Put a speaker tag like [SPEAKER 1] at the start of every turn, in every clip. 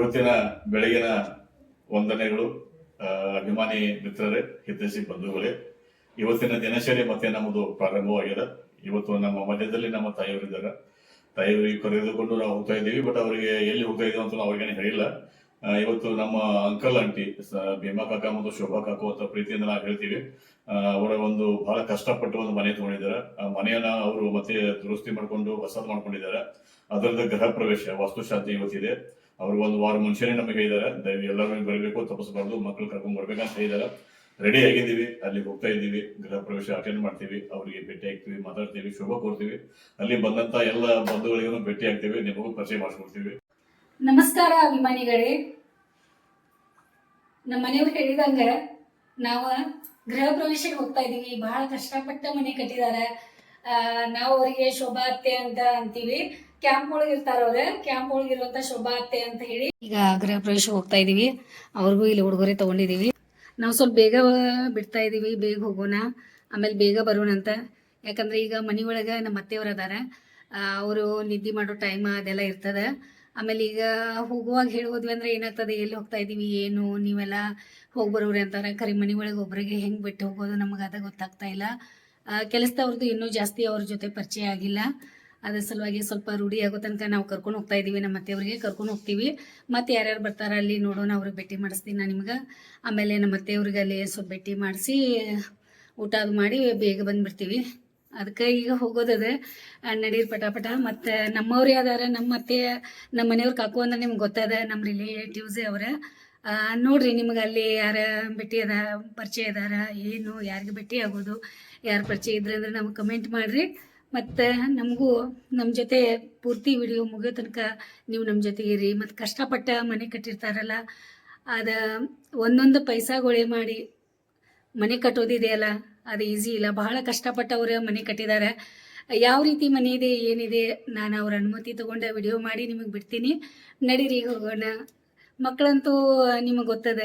[SPEAKER 1] ಇವತ್ತಿನ ಬೆಳಗಿನ ವಂದನೆಗಳು ಅಭಿಮಾನಿ ಮಿತ್ರರೇ, ಹಿತೈಷಿ ಬಂಧುಗಳೇ. ಇವತ್ತಿನ ದಿನಚರಿ ಮತ್ತೆ ನಮ್ಮದು ಪ್ರಾರಂಭವಾಗಿದೆ. ಇವತ್ತು ನಮ್ಮ ಮಧ್ಯದಲ್ಲಿ ನಮ್ಮ ತಾಯಿಯವರಿದ್ದಾರೆ. ತಾಯಿಯವರಿಗೆ ಕರೆದುಕೊಂಡು ನಾವು ಹೋಗ್ತಾ ಇದ್ದೀವಿ. ಬಟ್ ಅವರಿಗೆ ಎಲ್ಲಿ ಹೋಗ್ತಾ ಇದ್ದೀವಿ ಅಂತ ಅವ್ರಿಗೇನು ಹೇಳಿಲ್ಲ. ಇವತ್ತು ನಮ್ಮ ಅಂಕಲ್ ಆಂಟಿ ಭೀಮಾ ಕಾಕ ಮತ್ತು ಶೋಭಾ ಕಾಕು ಅಂತ ಪ್ರೀತಿಯಿಂದ ನಾವು ಹೇಳ್ತೀವಿ. ಅವರ ಒಂದು ಬಹಳ ಕಷ್ಟಪಟ್ಟು ಒಂದು ಮನೆ ತಗೊಂಡಿದ್ದಾರೆ. ಆ ಮನೆಯನ್ನ ಅವರು ಮತ್ತೆ ದುರಸ್ತಿ ಮಾಡ್ಕೊಂಡು ಹೊಸದ್ ಮಾಡ್ಕೊಂಡಿದ್ದಾರೆ. ಅದರದ ಗೃಹ ಪ್ರವೇಶ ವಾಸ್ತುಶಾಂತಿ ಇವತ್ತಿದೆ. ಅವರು ಒಂದು ವಾರ ಮುಂಚೆನೆ ನಮಗೆ ಹೇಳಿದ್ದಾರೆ, ಎಲ್ಲರೂ ಬರಬೇಕು, ತಪ್ಪಿಸಬಾರ್ದು, ಮಕ್ಕಳು ಕರ್ಕೊಂಡ್ ಬರ್ಬೇಕಂತ ಹೇಳಿದಾರೆ. ರೆಡಿ ಆಗಿದ್ದೀವಿ, ಅಲ್ಲಿ ಹೋಗ್ತಾ ಇದ್ದೀವಿ, ಗೃಹ ಪ್ರವೇಶ ಅಟೆಂಡ್ ಮಾಡ್ತೀವಿ, ಅವರಿಗೆ ಭೇಟಿ ಆಗ್ತೀವಿ, ಮಾತಾಡ್ತೀವಿ, ಶುಭ ಕೋರ್ತೀವಿ. ಅಲ್ಲಿ ಬಂದಂತ ಎಲ್ಲ ಬಂಧುಗಳಿಗೂ ಭೇಟಿ ಆಗ್ತೀವಿ, ನಿಮಗೂ ಪರಿಚಯ ಮಾಡಿಸ್ಕೊಡ್ತೀವಿ.
[SPEAKER 2] ನಮಸ್ಕಾರ ಅಭಿಮಾನಿಗಳೇ. ನಮ್ಮ ಮನೆಯವ್ರು ಹೇಳಿದಂಗ ನಾವು ಗೃಹ ಪ್ರವೇಶಕ್ಕೆ ಹೋಗ್ತಾ ಇದೀವಿ. ಬಹಳ ಕಷ್ಟಪಟ್ಟ ಮನೆ ಕಟ್ಟಿದಾರ. ನಾವು ಅವರಿಗೆ ಶೋಭಾ ಅತ್ತೆ ಅಂತ ಅಂತೀವಿ. ಕ್ಯಾಂಪ್ ಒಳಗೆ ಇರ್ತಾರ ಅವ್ರ. ಕ್ಯಾಂಪ್ ಒಳಗೆ ಇರುವಂತ ಶೋಭಾ ಅತ್ತೆ ಅಂತ ಹೇಳಿ ಈಗ ಗೃಹ ಪ್ರವೇಶ ಹೋಗ್ತಾ ಇದೀವಿ. ಅವ್ರಿಗೂ ಇಲ್ಲಿ ಉಡುಗೊರೆ ತಗೊಂಡಿದೀವಿ. ನಾವು ಸ್ವಲ್ಪ ಬೇಗ ಬಿಡ್ತಾ ಇದೀವಿ, ಬೇಗ ಹೋಗೋಣ, ಆಮೇಲೆ ಬೇಗ ಬರೋಣ ಅಂತ. ಯಾಕಂದ್ರೆ ಈಗ ಮನೆಯೊಳಗೆ ನಮ್ಮ ಅತ್ತೆಯವ್ರು ಅದಾರ. ಅವರು ನಿದ್ದೆ ಮಾಡೋ ಟೈಮ್ ಅದೆಲ್ಲ ಇರ್ತದ. ಆಮೇಲೆ ಈಗ ಹೋಗುವಾಗ ಹೇಳಿ ಹೋದ್ವಿ ಅಂದ್ರೆ ಏನಾಗ್ತದೆ, ಎಲ್ಲಿ ಹೋಗ್ತಾ ಇದೀವಿ, ಏನು ನೀವೆಲ್ಲ ಹೋಗಿ ಬರೋರಿ ಅಂತಾರೆ. ಕರಿ ಮನೆ ಒಳಗೆ ಒಬ್ಬರಿಗೆ ಹೆಂಗೆ ಬಿಟ್ಟು ಹೋಗೋದು ನಮಗೆ ಅದ ಗೊತ್ತಾಗ್ತಾ ಇಲ್ಲ. ಕೆಲಸದವ್ರದ್ದು ಇನ್ನೂ ಜಾಸ್ತಿ ಅವ್ರ ಜೊತೆ ಪರಿಚಯ ಆಗಿಲ್ಲ. ಅದ್ರ ಸಲುವಾಗಿ ಸ್ವಲ್ಪ ರೂಢಿ ಆಗೋ ತನಕ ನಾವು ಕರ್ಕೊಂಡು ಹೋಗ್ತಾ ಇದೀವಿ. ನಮ್ಮ ಅತ್ತೆಯವ್ರಿಗೆ ಕರ್ಕೊಂಡು ಹೋಗ್ತೀವಿ. ಮತ್ತೆ ಯಾರ್ಯಾರು ಬರ್ತಾರ ಅಲ್ಲಿ ನೋಡೋಣ, ಅವ್ರಿಗೆ ಭೇಟಿ ಮಾಡಿಸ್ತೀನಿ ನಾನು ನಿಮ್ಗೆ. ಆಮೇಲೆ ನಮ್ಮ ಅತ್ತೆಯವ್ರಿಗೆ ಅಲ್ಲಿ ಸ್ವಲ್ಪ ಭೇಟಿ ಮಾಡಿಸಿ ಊಟ ಅದು ಮಾಡಿ ಬೇಗ ಬಂದ್ಬಿಡ್ತೀವಿ. ಅದಕ್ಕೆ ಈಗ ಹೋಗೋದದ. ನಡೀರ್ ಪಟಾಪಟ. ಮತ್ತು ನಮ್ಮವ್ರು ಯಾವ್ದಾರ ನಮ್ಮ ಅತ್ತೆ ನಮ್ಮ ಮನೆಯವ್ರು ಕಾಕು ಅಂದ್ರೆ ನಿಮ್ಗೆ ಗೊತ್ತದ, ನಮ್ಮ ರಿಲೇಟಿವ್ಸೇ ಅವರ. ನೋಡ್ರಿ, ನಿಮ್ಗೆ ಅಲ್ಲಿ ಯಾರ ಭೇಟಿ ಅದ, ಪರಿಚಯ ಅದಾರ, ಏನು ಯಾರಿಗೆ ಭೇಟಿ ಆಗೋದು, ಯಾರು ಪರಿಚಯ ಇದ್ರೆ ಅಂದ್ರೆ ನಮ್ಗೆ ಕಮೆಂಟ್ ಮಾಡಿರಿ. ಮತ್ತು ನಮಗೂ ನಮ್ಮ ಜೊತೆ ಪೂರ್ತಿ ವಿಡಿಯೋ ಮುಗಿಯೋ ತನಕ ನೀವು ನಮ್ಮ ಜೊತೆಗೆ ಇರಿ. ಮತ್ತು ಕಷ್ಟಪಟ್ಟ ಮನೆ ಕಟ್ಟಿರ್ತಾರಲ್ಲ, ಅದು ಒಂದೊಂದು ಪೈಸಾಗೊಳೆ ಮಾಡಿ ಮನೆ ಕಟ್ಟೋದಿದೆಯಲ್ಲ, ಅದು ಈಸಿ ಇಲ್ಲ. ಬಹಳ ಕಷ್ಟಪಟ್ಟವ್ರ ಮನೆ ಕಟ್ಟಿದ್ದಾರೆ. ಯಾವ ರೀತಿ ಮನೆ ಇದೆ, ಏನಿದೆ, ನಾನು ಅವ್ರ ಅನುಮತಿ ತೊಗೊಂಡು ವಿಡಿಯೋ ಮಾಡಿ ನಿಮಗೆ ಬಿಡ್ತೀನಿ. ನಡೀರಿ ಹೋಗೋಣ. ಮಕ್ಕಳಂತೂ ನಿಮಗೆ ಗೊತ್ತದ,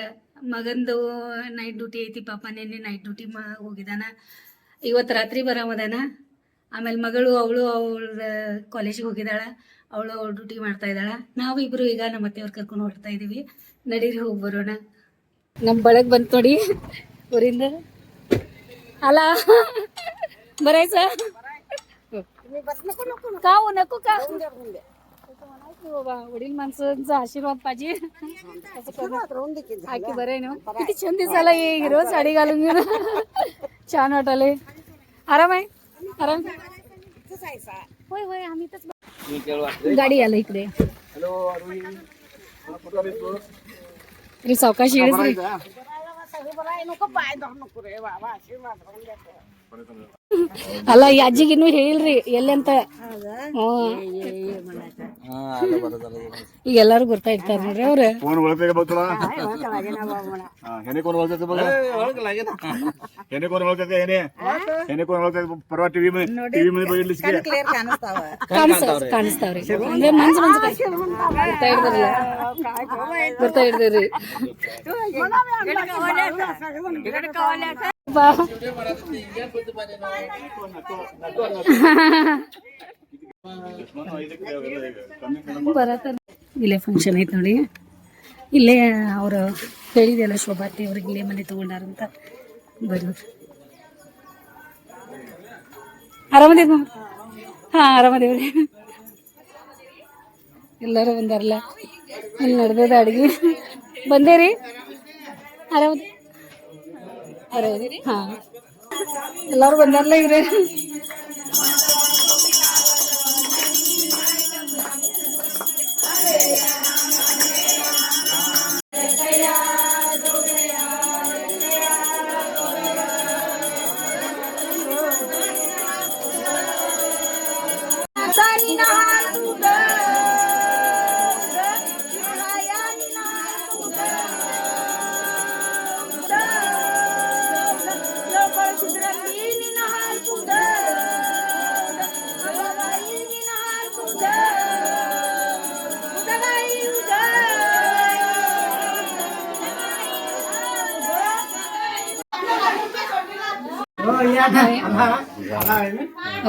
[SPEAKER 2] ಮಗಂದು ನೈಟ್ ಡ್ಯೂಟಿ ಐತಿ. ಪಾಪ ನೆನ್ನೆ ನೈಟ್ ಡ್ಯೂಟಿ ಹೋಗಿದ್ದಾನ, ಇವತ್ತು ರಾತ್ರಿ ಬರೋಮದಾನ. ಆಮೇಲೆ ಮಗಳು ಅವಳು ಕಾಲೇಜಿಗೆ ಹೋಗಿದ್ದಾಳೆ, ಅವಳು ಡ್ಯೂಟಿ ಮಾಡ್ತಾ ಇದ್ದಾಳೆ. ನಾವು ಇಬ್ಬರು ಈಗ ನಮ್ಮ ಅತ್ತೆಯವ್ರು ಕರ್ಕೊಂಡು ಹೊರಡ್ತಾ ಇದ್ದೀವಿ. ನಡೀರಿ ಹೋಗಿ ಬರೋಣ. ನಮ್ಮ ಬಳಗ್ ಬಂತು ನೋಡಿ ಊರಿಂದ. ಅಲ್ಲ ಬರಾಯ್ಸ काऊ नको का वडील माणसांचा आशीर्वाद पाहिजे. हाकी बरं आहे ना. किती छान दिसायला हिरो साडी घालून घेऊन छान वाटले. आराम आहे, आराम. होय होय, आम्ही तर गाडी आला इकडे. अरे सावकाश येस रे. ಅಲ್ಲ ಈ ಅಜ್ಜಿಗೆ ಇನ್ನೂ ಹೇಳಿಲ್ರಿ ಎಲ್ಲಿ ಅಂತ. ಈಗ ಎಲ್ಲಾರು ಗೊತ್ತಾ ಇರ್ತಾರ ನೋಡ್ರಿ ಅವ್ರ. ಕಾಣಿಸ್ತಾವ್ರಿ ಅಂದ್ರೆ ಮನ್ಸು ಬರ್ತಾ ಇರ್ತಾರ್ರಿ. ಇಲ್ಲೇ ಫಂಕ್ಷನ್ ಐತೆ ನೋಡಿ. ಇಲ್ಲೇ ಅವರು ಹೇಳಿದೆಲ್ಲ ಶೋಭಾತಿ ಅವ್ರಿಗೆ ಇಲ್ಲೇ ಮನೆ ತಗೊಂಡಾರಂತ. ಬರೋದು ಆರಾಮದೇವ? ಹಾ ಆರಾಮದೇವ್ರಿ. ಎಲ್ಲರೂ ಬಂದಾರಲ್ಲ, ಇಲ್ಲಿ ನಡೆದದ ಅಡ್ಗೆ. ಬಂದೇರಿ? ಆರಾಮ ಆರಾಮದಿರಿ? ಹಾ ಎಲ್ಲರೂ ಬಂದಾರಲ್ಲ ಇವ್ರೆ.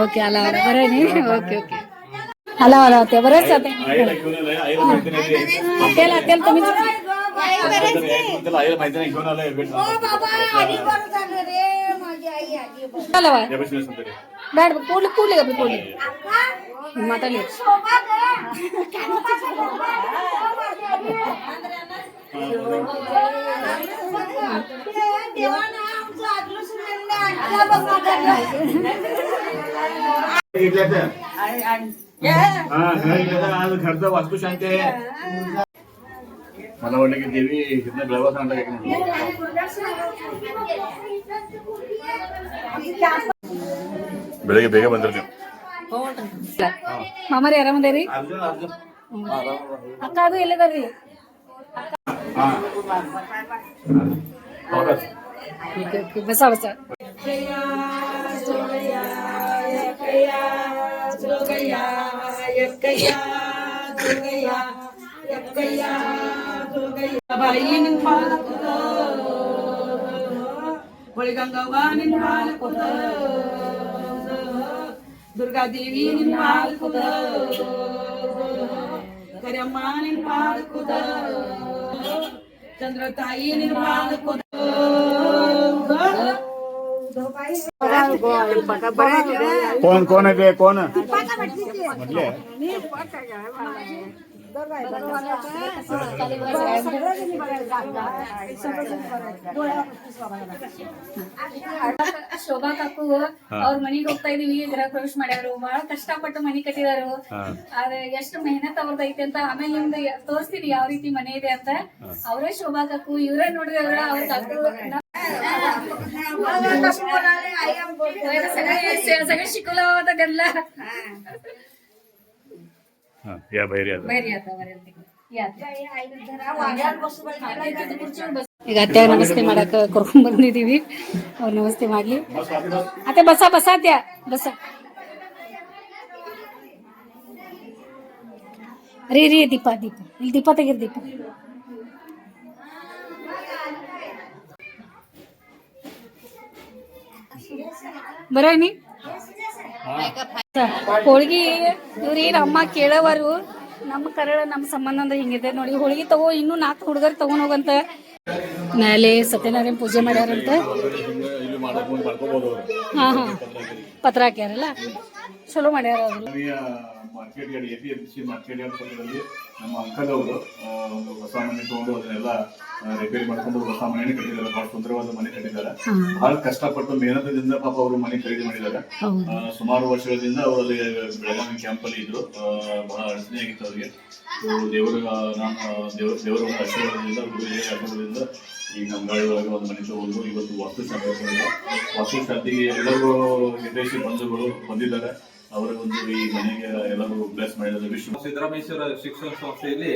[SPEAKER 2] ಓಕೆ ಅಲ್ಲ ಬರೀ. ಓಕೆ ಓಕೆ ಅಲ್ಲ ಅಲ್ಲ ते बरंच जाते
[SPEAKER 1] आईला घेऊन आलाय, आईला माहिती नाही ते.
[SPEAKER 2] त्याला त्याला तुम्ही
[SPEAKER 1] आईला माहिती नाही घेऊन आलाय भेट
[SPEAKER 2] चला बाय
[SPEAKER 1] या बसल्या सुंदरी.
[SPEAKER 2] ಬ್ಯಾಡ ಕೂಡ್ಲಿ ಕೂಡ್ಲಿ ಗಬ್ಬಿ ಕೂಡ್ಲಿ ಮಾತಾಡಿ
[SPEAKER 1] आज घरचं वास्तुशांती आहे. मला वाटलं की देवी तिथनं गळवा सांगता एक ಬೆಳಿಗ್ಗೆ ಬೇಗ ಬಂದ್ರಿ ನೀವು.
[SPEAKER 2] ಮಾಮಾರಿ ಆರಾಮದೇರಿ
[SPEAKER 1] ಅರ್ಜುನ್ ಅರ್ಜುನ್
[SPEAKER 2] ಅಕ್ಕ ಅದು ಎಲ್ಲದಾರ್ರಿ ಬಸ ಬಸ
[SPEAKER 3] ಒಳಗಂಗವ್ವ ನಿನ್ನ ಮಾಲಕುದ ದುರ್ಗಾದೇವಿ ನಿನ್ನ ಮಾಲಕುದ ಕರಿಯಮ್ಮ ನಿನ್ನ ಮಾಲಕುದ ಚಂದ್ರ ತಾಯಿ ನಿನ್ನ ಮಾಲಕುದ
[SPEAKER 1] कोण कोण आहे ते कोण म्हटले
[SPEAKER 2] ಶೋಭಾ ಕಾಕು ಅವ್ರ ಮನಿಗ್ ಹೋಗ್ತಾ ಇದೀವಿ ಗೃಹ ಪ್ರವೇಶ ಮಾಡ್ಯಾರು ಬಹಳ ಕಷ್ಟಪಟ್ಟು ಮನಿ ಕಟ್ಟಿದಾರು ಆದ್ರೆ ಎಷ್ಟು ಮೆಹನತ್ ಅವ್ರದ್ದು ಐತೆ ಅಂತ ಆಮೇಲೆ ನಿಮ್ದು ತೋರಿಸ್ತೀನಿ ಯಾವ ರೀತಿ ಮನೆ ಇದೆ ಅಂತ ಅವರೇ ಶೋಭಾ ಕಾಕು ಇವ್ರೇ ನೋಡ್ರಿ ಅವ್ರ ಕಾಕು सगळं शिकवलं होतं त्यांना
[SPEAKER 1] या बाहेर या
[SPEAKER 2] बाहेर ಈಗ ಅತ್ತೆ ನಮಸ್ತೆ ಮಾಡಕ್ ಕರ್ಕೊಂಡ್ ಬಂದಿದೀವಿ ಅವ್ರು ನಮಸ್ತೆ ಮಾಡ್ಲಿ ಅತ್ತೆ ಬಸ ಬಸ ಅತ್ಯ ಬಸ ರೀ ರೀ ದೀಪ ದೀಪ ಇಲ್ಲಿ ದೀಪ ತೆಗೀರಿ ದೀಪ ಬರೀ ಹೋಳ್ಗಿ ಇವ್ರೇನ್ ಅಮ್ಮ ಕೇಳವರು ನಮ್ಮ ಕರಳ ನಮ್ಮ ಸಂಬಂಧ ಅಂದ್ರೆ ಹಿಂಗಿದೆ ನೋಡಿ ಹೋಳ್ಗಿ ತಗೋ ಇನ್ನೂ 4 ಹುಡುಗರು ತಗೊಂಡ್ ಹೋಗಂತ ಮೇಲೆ ಸತ್ಯನಾರಾಯಣ ಪೂಜೆ ಮಾಡ್ಯಾರಂತ ಹಾ ಹಾ ಪತ್ರ ಹಾಕ್ಯಾರಲ್ಲ ಚಲೋ ಮಾಡ್ಯಾರ ಅವರು
[SPEAKER 1] market yard APMC market yard ಪಕ್ಕದಲ್ಲಿ ನಮ್ಮ ಅಂಕಲ್ ಅವರು ಒಂದು ಹೊಸ ಮನೆ ತಗೊಂಡು ಅದನ್ನೆಲ್ಲ ರಿಪೇರಿ ಮಾಡ್ಕೊಂಡು ಹೊಸ ಮನೆ ಕಟ್ಟಿದ್ದಾರೆ. ಬಹಳ ಸುಂದರವಾದ ಮನೆ ಕಟ್ಟಿದ್ದಾರೆ. ಬಹಳ ಕಷ್ಟಪಟ್ಟು ಮೇಹನತದಿಂದ ಪಾಪ ಅವರು ಮನೆ ಖರೀದಿ ಮಾಡಿದ್ದಾರೆ. ಸುಮಾರು ವರ್ಷಗಳಿಂದ ಅವರಲ್ಲಿ ಬೆಳಗಾವಿ ಕ್ಯಾಂಪ್ ಅಲ್ಲಿ ಇದ್ರು. ಬಹಳ ಅಡಚಣೆ ಆಗಿತ್ತು ಅವರಿಗೆ. ದೇವರ ದೇವರ ಒಂದು ಆಶೀರ್ವಾದದಿಂದ ಗುರುವಿನ ಆಶೀರ್ವಾದದಿಂದ ಈ ಗಂಗಾಳಿ ಒಳಗೆ ಒಂದು ಮನೆ ತಗೊಂಡು ಇವತ್ತು ವಾಸ್ತುಶಾಂತಿಗೆ ಎಲ್ಲರೂ ಹಿತೈಷಿ ಬಂಧುಗಳು ಬಂದಿದ್ದಾರೆ. ಅವರ ಒಂದು ಈ ಮನೆಗೆ ಎಲ್ಲರೂ ಬ್ಲೆಸ್ ಮಾಡಿದ್ದಾರೆ. ವಿಶ್ವ
[SPEAKER 4] ಸಿದ್ದರಾಮೇಶ್ವರ ಶಿಕ್ಷಣ ಸಂಸ್ಥೆಯಲ್ಲಿ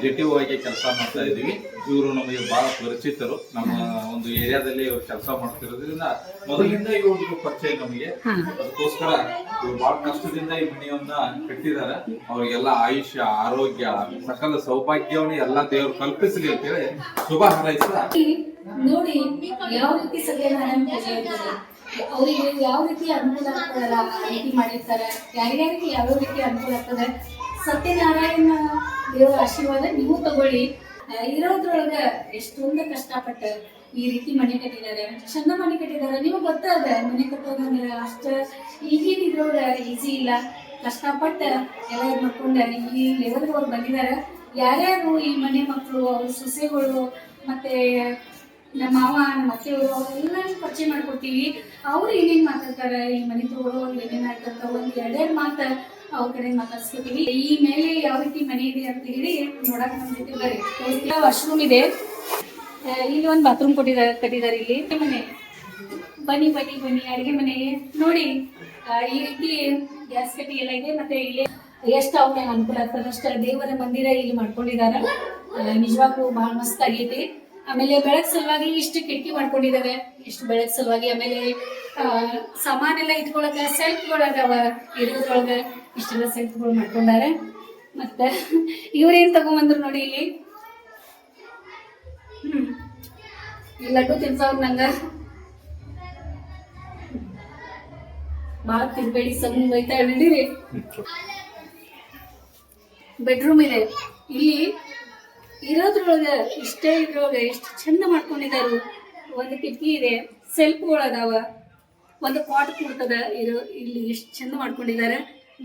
[SPEAKER 4] JTO ಆಗಿ ಕೆಲಸ ಮಾಡ್ತಾ ಇದ್ದೀವಿ. ಇವರು ನಮಗೆ ಬಹಳ ಪರಿಚಿತರು. ನಮ್ಮ ಒಂದು ಏರಿಯಾದಲ್ಲಿ ಇವರು ಕೆಲಸ ಮಾಡ್ತಿರೋದ್ರಿಂದ ಮೊದಲಿಂದ ಇವ್ರಿಗೆ ಪರಿಚಯ ನಮಗೆ. ಅದಕ್ಕೋಸ್ಕರ ಇವರು ಬಹಳ ಕಷ್ಟದಿಂದ ಈ ಮನೆಯನ್ನ ಕಟ್ಟಿದ್ದಾರೆ. ಅವರಿಗೆಲ್ಲ ಆಯುಷ್ಯ, ಆರೋಗ್ಯ, ಸಕಲ ಸೌಭಾಗ್ಯವನ್ನು ಎಲ್ಲಾ ದೇವರು ಕಲ್ಪಿಸಲಿ ಅಂತ ಹೇಳಿ ಶುಭ ಹಾರೈಸ್ತಾ
[SPEAKER 2] ನೋಡಿ ಯಾವ ರೀತಿ ಸತ್ಯನಾರಾಯಣ ಪೂಜೆ ಇರ್ತದೆ, ಅವ್ರಿಗೆ ಯಾವ ರೀತಿ ಅನುಕೂಲ ಆಗ್ತದಲ್ಲ ಆ ರೀತಿ ಮಾಡಿರ್ತಾರೆ. ಯಾರ್ಯಾರಿಗೆ ಯಾವ ರೀತಿ ಅನುಕೂಲ ಆಗ್ತದೆ ಸತ್ಯನಾರಾಯಣ ದೇವರ ಆಶೀರ್ವಾದ ನೀವು ತಗೊಳ್ಳಿ. ಇರೋದ್ರೊಳಗ ಎಷ್ಟೊಂದು ಕಷ್ಟಪಟ್ಟ ಈ ರೀತಿ ಮನೆ ಕಟ್ಟಿದ್ದಾರೆ, ಚಂದ ಮನೆ ಕಟ್ಟಿದ್ದಾರೆ. ನಿಮಗೆ ಗೊತ್ತಾದ ಮನೆ ಕಟ್ಟೋದಂದ್ರೆ ಅಷ್ಟ ಈಗೇನು ಇದ್ರೊಳಗ ಈಸಿ ಇಲ್ಲ. ಕಷ್ಟಪಟ್ಟ ಎಲ್ಲ ಮಾಡ್ಕೊಂಡ ಈ ಲೆವೆಲ್ಗೆ ಅವ್ರು ಬಂದಿದ್ದಾರೆ. ಯಾರ್ಯಾರು ಈ ಮನೆ ಮಕ್ಕಳು ಅವ್ರ ಸೊಸೆಗಳು ಮತ್ತೆ ನಮ್ಮ ಮಾವ ನಮ್ಮ ಅತ್ತೆಯವರು ಅವರೆಲ್ಲ ಪರಿಚಯ ಮಾಡ್ಕೊಡ್ತೀವಿ. ಅವ್ರು ಏನೇನ್ ಮಾತಾಡ್ತಾರೆ, ಈ ಮನೆ ತಗೊಳ್ಳೋ ಏನೇನ್ ಆಯ್ತಂತ ಒಂದು 2 ಮಾತು ಅವ್ರ ಕಡೆ ಮಾತಾಡ್ಸ್ಕೊತೀವಿ. ಈ ಮೇಲೆ ಯಾವ ರೀತಿ ಮನೆ ಇದೆ ಅಂತ ಹೇಳಿ ನೋಡಕ್ ನಮ್ಮ ಜೊತೆ ಬರ್ರಿ. ವಾಶ್ರೂಮ್ ಇದೆ, ಇಲ್ಲಿ ಒಂದು ಬಾತ್ರೂಮ್ ಕಟ್ಟಿದ್ದಾರೆ. ಇಲ್ಲಿ ಮನೆ ಬನ್ನಿ ಬನ್ನಿ ಬನ್ನಿ ಅಡಿಗೆ ಮನೆ ನೋಡಿ. ಈ ರೀತಿ ಗ್ಯಾಸ್ ಕಟ್ಟಿ ಎಲ್ಲ ಇದೆ. ಮತ್ತೆ ಇಲ್ಲಿ ಎಷ್ಟು ಅವ್ರ ಅನುಕೂಲ ಆಗ್ತದೆ ಅಷ್ಟ ದೇವರ ಮಂದಿರ ಇಲ್ಲಿ ಮಾಡ್ಕೊಂಡಿದ್ದಾರೆ. ನಿಜವಾಗ್ಲೂ ಬಹಳ ಮಸ್ತ್ ಆಗೈತಿ. ಆಮೇಲೆ ಬೆಳಕ್ ಸಲುವಾಗಿ ಇಷ್ಟು ಕಿಟಕಿ ಮಾಡ್ಕೊಂಡಿದ್ದಾರೆ, ಇಷ್ಟು ಬೆಳಕ್ ಸಲುವಾಗಿ. ಆಮೇಲೆ ಸಾಮಾನೆಲ್ಲ ಇಟ್ಕೊಳಕ ಸೆಲ್ಫ್ಗಳು ಅದಾವ ಇರೋದ್ರೊಳಗ, ಇಷ್ಟೆಲ್ಲ ಸೆಲ್ಫ್ಗಳು ಮಾಡ್ಕೊಂಡಾರೆ. ಮತ್ತೆ ಇವ್ರೇನ್ ತಗೊಂಡ್ಬಂದ್ರು ನೋಡಿ ಇಲ್ಲಿ ಲಡ್ಡು ತಿನ್ಸವ್ರು ನಂಗ ಭಾಳ ತಿನ್ಬೇಡಿ, ಸಣ್ಣ ಬೈತಾ ಹಿಡೀರಿ. ಬೆಡ್ರೂಮ್ ಇದೆ. ಇಲ್ಲಿ ಇರೋದ್ರೊಳಗೆ ಇದ್ರೊಳಗೆ ಎಷ್ಟು ಚಂದ ಮಾಡ್ಕೊಂಡಿದ್ದಾರೆ. ಒಂದು ಕಿಟಕಿ ಇದೆ, ಸೆಲ್ಫ್ಗಳು ಅದಾವ, ಒಂದು ಪಾಟ್ ಕೊಡ್ತದ. ಇಲ್ಲಿ ಎಷ್ಟು ಚಂದ ಮಾಡ್ಕೊಂಡಿದ್ದಾರೆ,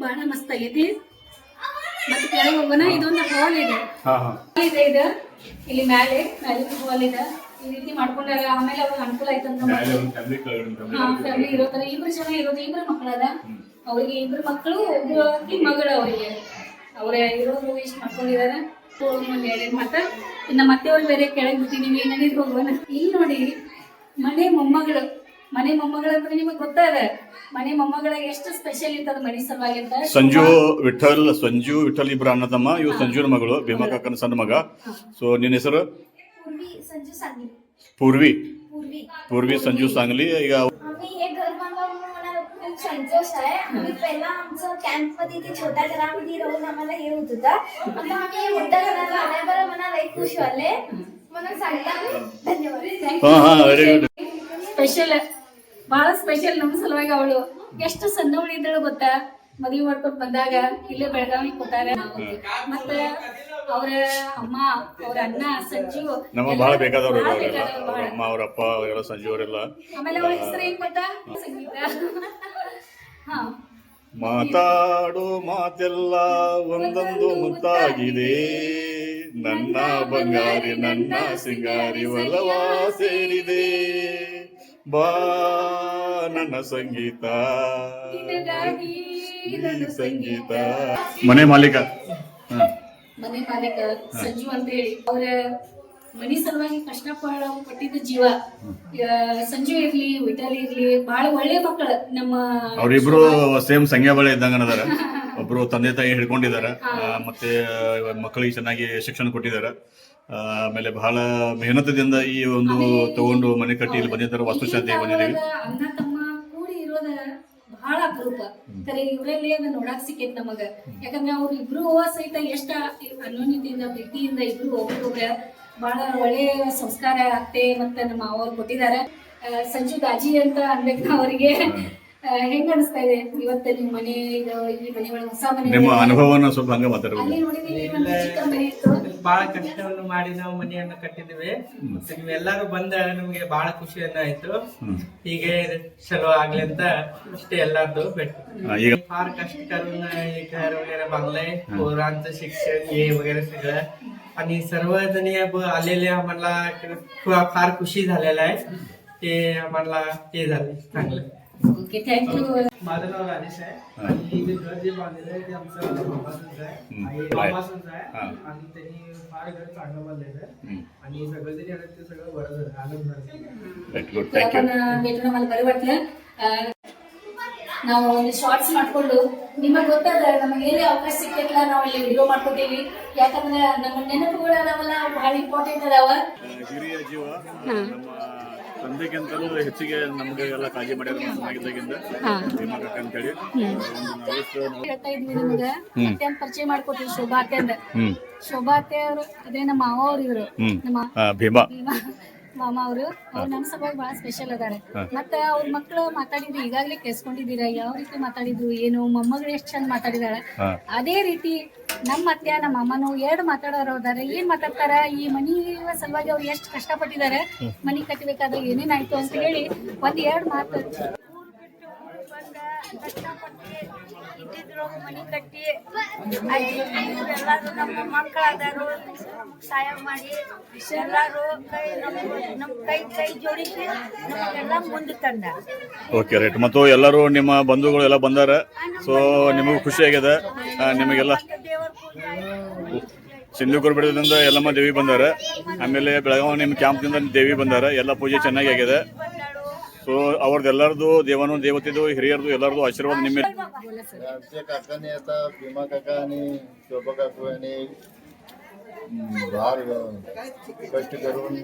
[SPEAKER 2] ಬಹಳ ಮಸ್ತ್ ಆಗೈತಿ. ಮತ್ತೆ ಕೆಳಗೆ ಹೋಗೋಣ, ಇದೊಂದು ಹಾಲ್ ಇದೆ. ಇದು ಇಲ್ಲಿ ಮ್ಯಾಲೆ ಹಾಲ್ ಇದೆ, ಈ ರೀತಿ ಮಾಡ್ಕೊಂಡಾರ. ಆಮೇಲೆ ಅವ್ರಿಗೆ ಅನುಕೂಲ ಆಯ್ತಂತ ಫ್ಯಾಮಿಲಿ ಇರೋ ತರ 2 ಜನ ಇರೋದು, 2 ಮಕ್ಕಳದ ಅವ್ರಿಗೆ, 2 ಮಕ್ಕಳು, ಒಬ್ಬ ಮಗಳು ಅವರಿಗೆ. ಅವ್ರ ಇರೋದು ಇಷ್ಟ ಮಾಡ್ಕೊಂಡಿದಾರ. ಒಂದ್ 2 ಮಾತ ಇನ್ನ ಮತ್ತೆ ಅವ್ರು ಬೇರೆ ಕೆಳಗೆ ಬಿಟ್ಟಿದೀವಿ, ನಡೀದ್ ಹೋಗುವ. ಇಲ್ಲಿ ನೋಡಿ ಮನೆ ಮೊಮ್ಮಗಳು ಅಂದ್ರೆ ನಿಮಗ್ ಗೊತ್ತಾದ ಮನೆ ಮೊಮ್ಮಗಳ ಎಷ್ಟು ಸ್ಪೆಷಲ್ ಇರ್ತದ ಮನೆ ಸಲುವಾಗಿ ಅಂತ.
[SPEAKER 1] ಸಂಜು ವಿಠಲ್ ಇಬ್ರು ಅಣ್ಣ ತಮ್ಮ. ಇವ್ ಸಂಜುನ ಮಗಳು, ಭೀಮಾ ಕಾಕನ ಸಣ್ಣ ಮಗ. ಸೊ ನಿನ್ನ ಹೆಸರು? पूर्वी संजू सांगली.
[SPEAKER 5] आम्ही हे घर बांधल्यामुळे मला खूप संतोष आहे. आम्ही पहिला आमचं कॅम्प मध्ये इथे छोट्या घरामध्ये राहून आम्हाला हे होत होतं. आता आम्ही मोठ्या घराला आल्याबरोबर मला लई खुश वाटले. म्हणून सांगता धन्यवाद.
[SPEAKER 2] ಸ್ಪೆಷಲ್, ಬಹಳ ಸ್ಪೆಷಲ್ ನಮ್ಮ ಸಲುವಾಗಿ. ಅವಳು ಎಷ್ಟು ಸಣ್ಣವಳು ಇದ್ದಳು ಗೊತ್ತಾ? ಮದುವೆ ಮಾಡ್ಕೊಂಡು ಬಂದಾಗ ಇಲ್ಲೇ ಬೆಳಗಾವಿ ಕೊಟ್ಟಾರ. ಮತ್ತೆ ಅವ್ರ ಅಮ್ಮ, ಅವ್ರ ಅಣ್ಣ ಸಂಜು
[SPEAKER 1] ನಮಗೆ ಬಹಳ ಬೇಕಾದವ್ರು ಅಮ್ಮ, ಅವ್ರ ಅಪ್ಪ ಎಲ್ಲ ಸಂಜು ಅವರೆಲ್ಲ.
[SPEAKER 2] ಆಮೇಲೆ ಅವಳ ಹೆಸರು ಏನ್ ಗೊತ್ತಾ? ಸಂಗೀತ.
[SPEAKER 1] ಮಾತಾಡೋ ಮಾತೆಲ್ಲ ಒಂದೊಂದು ಮುತ್ತಾಗಿದೆ, ನನ್ನ ಬಂಗಾರಿ ನನ್ನ ಸಿಂಗಾರಿ ಒಲವಾ ಸೇರಿದೆ, ಬಾ ನನ್ನ ಸಂಗೀತ ಸಂಗೀತ. ಮನೆ ಮಾಲೀಕ
[SPEAKER 2] ಸಂಜು ಅಂತ ಹೇಳಿ, ಅವ್ರ ಮನಿ ಸಲುವಾಗಿ ಕಷ್ಟಪಟ್ಟಿದ್ದ ಜೀವ. ಸಂಜು ಇರ್ಲಿ, ವಿಠಲ್ ಇರ್ಲಿ, ಬಹಳ ಒಳ್ಳೆ ಮಕ್ಕಳು. ನಮ್ಮ
[SPEAKER 1] ಅವ್ರಿಬ್ರು ಸೇಮ್ ಸಂಖ್ಯಾ ಬಳೆ ಇದ್ದಂಗ ಅದಾರ. ಒಬ್ರು ತಂದೆ ತಾಯಿ ಹಿಡ್ಕೊಂಡಿದಾರ, ಮತ್ತೆ ಮಕ್ಕಳಿಗೆ ಚೆನ್ನಾಗಿ ಶಿಕ್ಷಣ ಕೊಟ್ಟಿದಾರ. ಆಮೇಲೆ ಬಹಳ ಮೆಹನತದಿಂದ ಈ ಒಂದು ತಗೊಂಡು ಮನೆ ಕಟ್ಟಿ ಇಲ್ಲಿ ಬಂದಿದ್ದಾರೆ. ವಾಸ್ತುಶಾಂತಿ ಬಂದಿದ್ದೀವಿ.
[SPEAKER 2] ಅಣ್ಣ ತಮ್ಮ ಕೂಡಿ ಇರೋದ ಬಹಳ ಅಪರೂಪ. ಕರೆ ಇವರಲ್ಲಿ ಅದ ನೋಡಾಕ್ ಸಿಕ್ಕೈತ್ ನಮಗ. ಯಾಕಂದ್ರೆ ಅವ್ರು ಇಬ್ರು ಸಹಿತ ಎಷ್ಟ ಅನ್ಯೋನ್ಯತೆಯಿಂದ ಪ್ರೀತಿಯಿಂದ ಇಬ್ರು ಒಬ್ಬರೊಬ್ರ ಬಹಳ ಒಳ್ಳೆಯ ಸಂಸ್ಕಾರ ಅತ್ತೆ ಮತ್ತೆ ನಮ್ಮ ಅವ್ರು ಕೊಟ್ಟಿದ್ದಾರೆ. ಸಂಜು ದಾಜಿ ಅಂತ ಅನ್ಬೇಕು ಅವರಿಗೆ. ಹೆಂಗ ಅನಿಸ್ತಾ ಇದೆ ಇವತ್ತು ನಿಮ್ಮ ಮನೆ ಇದು ಈ ಮನೆ ಒಳಗೆ ಹೊಸ ಮನೆ?
[SPEAKER 1] ನಿಮ್ಮ ಅನುಭವನ ಸ್ವಲ್ಪ ಹಂಗ ಮಾತಾಡೋದು.
[SPEAKER 2] ಅಲ್ಲಿ ನೋಡಿದೀವಿ ಒಂದು ಚಿಕ್ಕ ಮನೆ ಇತ್ತು.
[SPEAKER 6] ಬಹಳ ಕಷ್ಟವನ್ನು ಮಾಡಿ ನಾವು ಮನೆಯನ್ನು ಕಟ್ಟಿದ್ವಿ. ನೀವೆಲ್ಲರೂ ಬಂದ ನಮಗೆ ಬಹಳ ಖುಷಿಯನ್ನ ಆಯ್ತು. ಹೀಗೆ ಚಲೋ ಆಗ್ಲಿ ಅಂತ ಅಷ್ಟೇ ಎಲ್ಲಾರ್ದು भेट. फार कष्ट करून हे घर वगैरे बांधलंय. पोरांचं शिक्षण हे वगैरे सगळं आणि सर्वजणी आलेले आम्हाला फार खुशी झालेला आहे. ते आम्हाला हे झाले चांगलं.
[SPEAKER 2] Okay, thank you.
[SPEAKER 6] माझं नाव राजेश आहे आणि जे घर जे बांधलेलं आहे ते आमचं मामासंच आहे आहे आणि त्यांनी फार घर चांगलं बांधलेलं आहे आणि सगळं जे आहे ते सगळं बरं झालं, आनंद झाला.
[SPEAKER 2] भेटून आम्हाला बरं वाटलं. ನಾವು ಒಂದು ಶಾರ್ಟ್ಸ್ ಮಾಡ್ಕೊಂಡು ನಿಮಗೆ ಗೊತ್ತಾದ ನಮಗೆ ಏನೇ ಅವಕಾಶ ಸಿಕ್ಕಿಲ್ಲ ನಾವು ಅಲ್ಲಿ ವಿಡಿಯೋ ಮಾಡ್ಕೊತೀವಿ. ಯಾಕಂದ್ರೆ ನಮ್ಮ ನೆನಪುಗಳು ಅದಾವಲ್ಲ ಬಹಳ ಇಂಪಾರ್ಟೆಂಟ್ ಅದಾವ.
[SPEAKER 1] ಹಿರಿಯ ಜೀವ ನಮ್ಮ ತಂದೆಗಿಂತಲೂ ಹೆಚ್ಚಿಗೆ ನಮ್ಗೆ ಎಲ್ಲ ಕಾಳಜಿ ಮಾಡ್ಯಾರ ಚೆನ್ನಾಗಿದ್ದಾಗಿಂದ ಭೀಮಾ ಕಾಕ ಅಂತೇಳಿ.
[SPEAKER 2] ಹೇಳ್ತಾ ಇದ್ವಿ ನಿಮ್ಗೆ ಮತ್ತೆ ಪರಿಚಯ ಮಾಡ್ಕೊತೀವಿ. ಶೋಭಾ ಅತ್ತೆ ಅಂದ. ಶೋಭಾ ಅತ್ತೆ ಅವರು ಅದೇ ನಮ್ಮ ಮಾವ ಅವ್ರು ಇವರು. ನಮ್ಮ
[SPEAKER 1] ಭೀಮಾ
[SPEAKER 2] ಮಾಮ ಅವರು ನಮ್ಮ ಸಲುವಾಗಿ ಬಹಳ ಸ್ಪೆಷಲ್ ಅದಾರೆ. ಮತ್ತೆ ಅವ್ರ ಮಕ್ಕಳು ಮಾತಾಡಿದ್ರು ಈಗಾಗಲೇ ಕೇಳಿಸ್ಕೊಂಡಿದ್ದೀರಾ ಯಾವ ರೀತಿ ಮಾತಾಡಿದ್ರು ಏನು, ಮೊಮ್ಮಗಳು ಎಷ್ಟು ಚಂದ ಮಾತಾಡಿದಾಳೆ. ಅದೇ ರೀತಿ ನಮ್ಮ ಅತ್ತೆ ನಮ್ಮ ಅಮ್ಮನು 2 ಮಾತಾಡೋರು ಅದಾರೆ. ಏನ್ ಮಾತಾಡ್ತಾರ, ಈ ಮನಿ ಸಲುವಾಗಿ ಅವ್ರು ಎಷ್ಟು ಕಷ್ಟಪಟ್ಟಿದ್ದಾರೆ, ಮನಿ ಕಟ್ಟಬೇಕಾದ್ರೆ ಏನೇನಾಯ್ತು ಅಂತ ಹೇಳಿ 1-2 ಮಾತು.
[SPEAKER 7] ಇದ್ದಿದ್ರು ಮನಿ ಕಟ್ಟಿ ಎಲ್ಲಾರು ನಮ್ಮ ಮಕ್ಕಳಾದರು ಸಹಾಯ ಮಾಡಿ ಎಲ್ಲಾರು ನಮ್ಮ ಕೈ ಜೋಡಿಸಿ ನಮಗೆಲ್ಲ ಮುಂದೆ ತಂದ.
[SPEAKER 1] Okay right. ಮತ್ತು ಎಲ್ಲರೂ ನಿಮ್ಮ ಬಂಧುಗಳು ಎಲ್ಲ ಬಂದಾರ. ಸೊ ನಿಮಗೂ ಖುಷಿ ಆಗ್ಯದ. ನಿಮಗೆಲ್ಲ ಸಿಂಧೂಕೂರು ಬೆಟ್ಟದಿಂದ ಯಲ್ಲಮ್ಮ ದೇವಿ ಬಂದಾರ. ಆಮೇಲೆ ಬೆಳಗಾವಿ ನಿಮ್ಮ ಕ್ಯಾಂಪ್ದಿಂದ ದೇವಿ ಬಂದಾರ. ಎಲ್ಲ ಪೂಜೆ ಚೆನ್ನಾಗಿ ಆಗಿದೆ. ಸೊ ಅವ್ರದ್ದು ಎಲ್ಲರದು ದೇವನು ದೇವತೆದು ಹಿರಿಯರದು ಎಲ್ಲರದು आशीर्वाद ನಿಮ್ಮ
[SPEAKER 8] आमच्या काकाने आता भीमा काका आणि शोभा काकू आणि फार कष्ट करून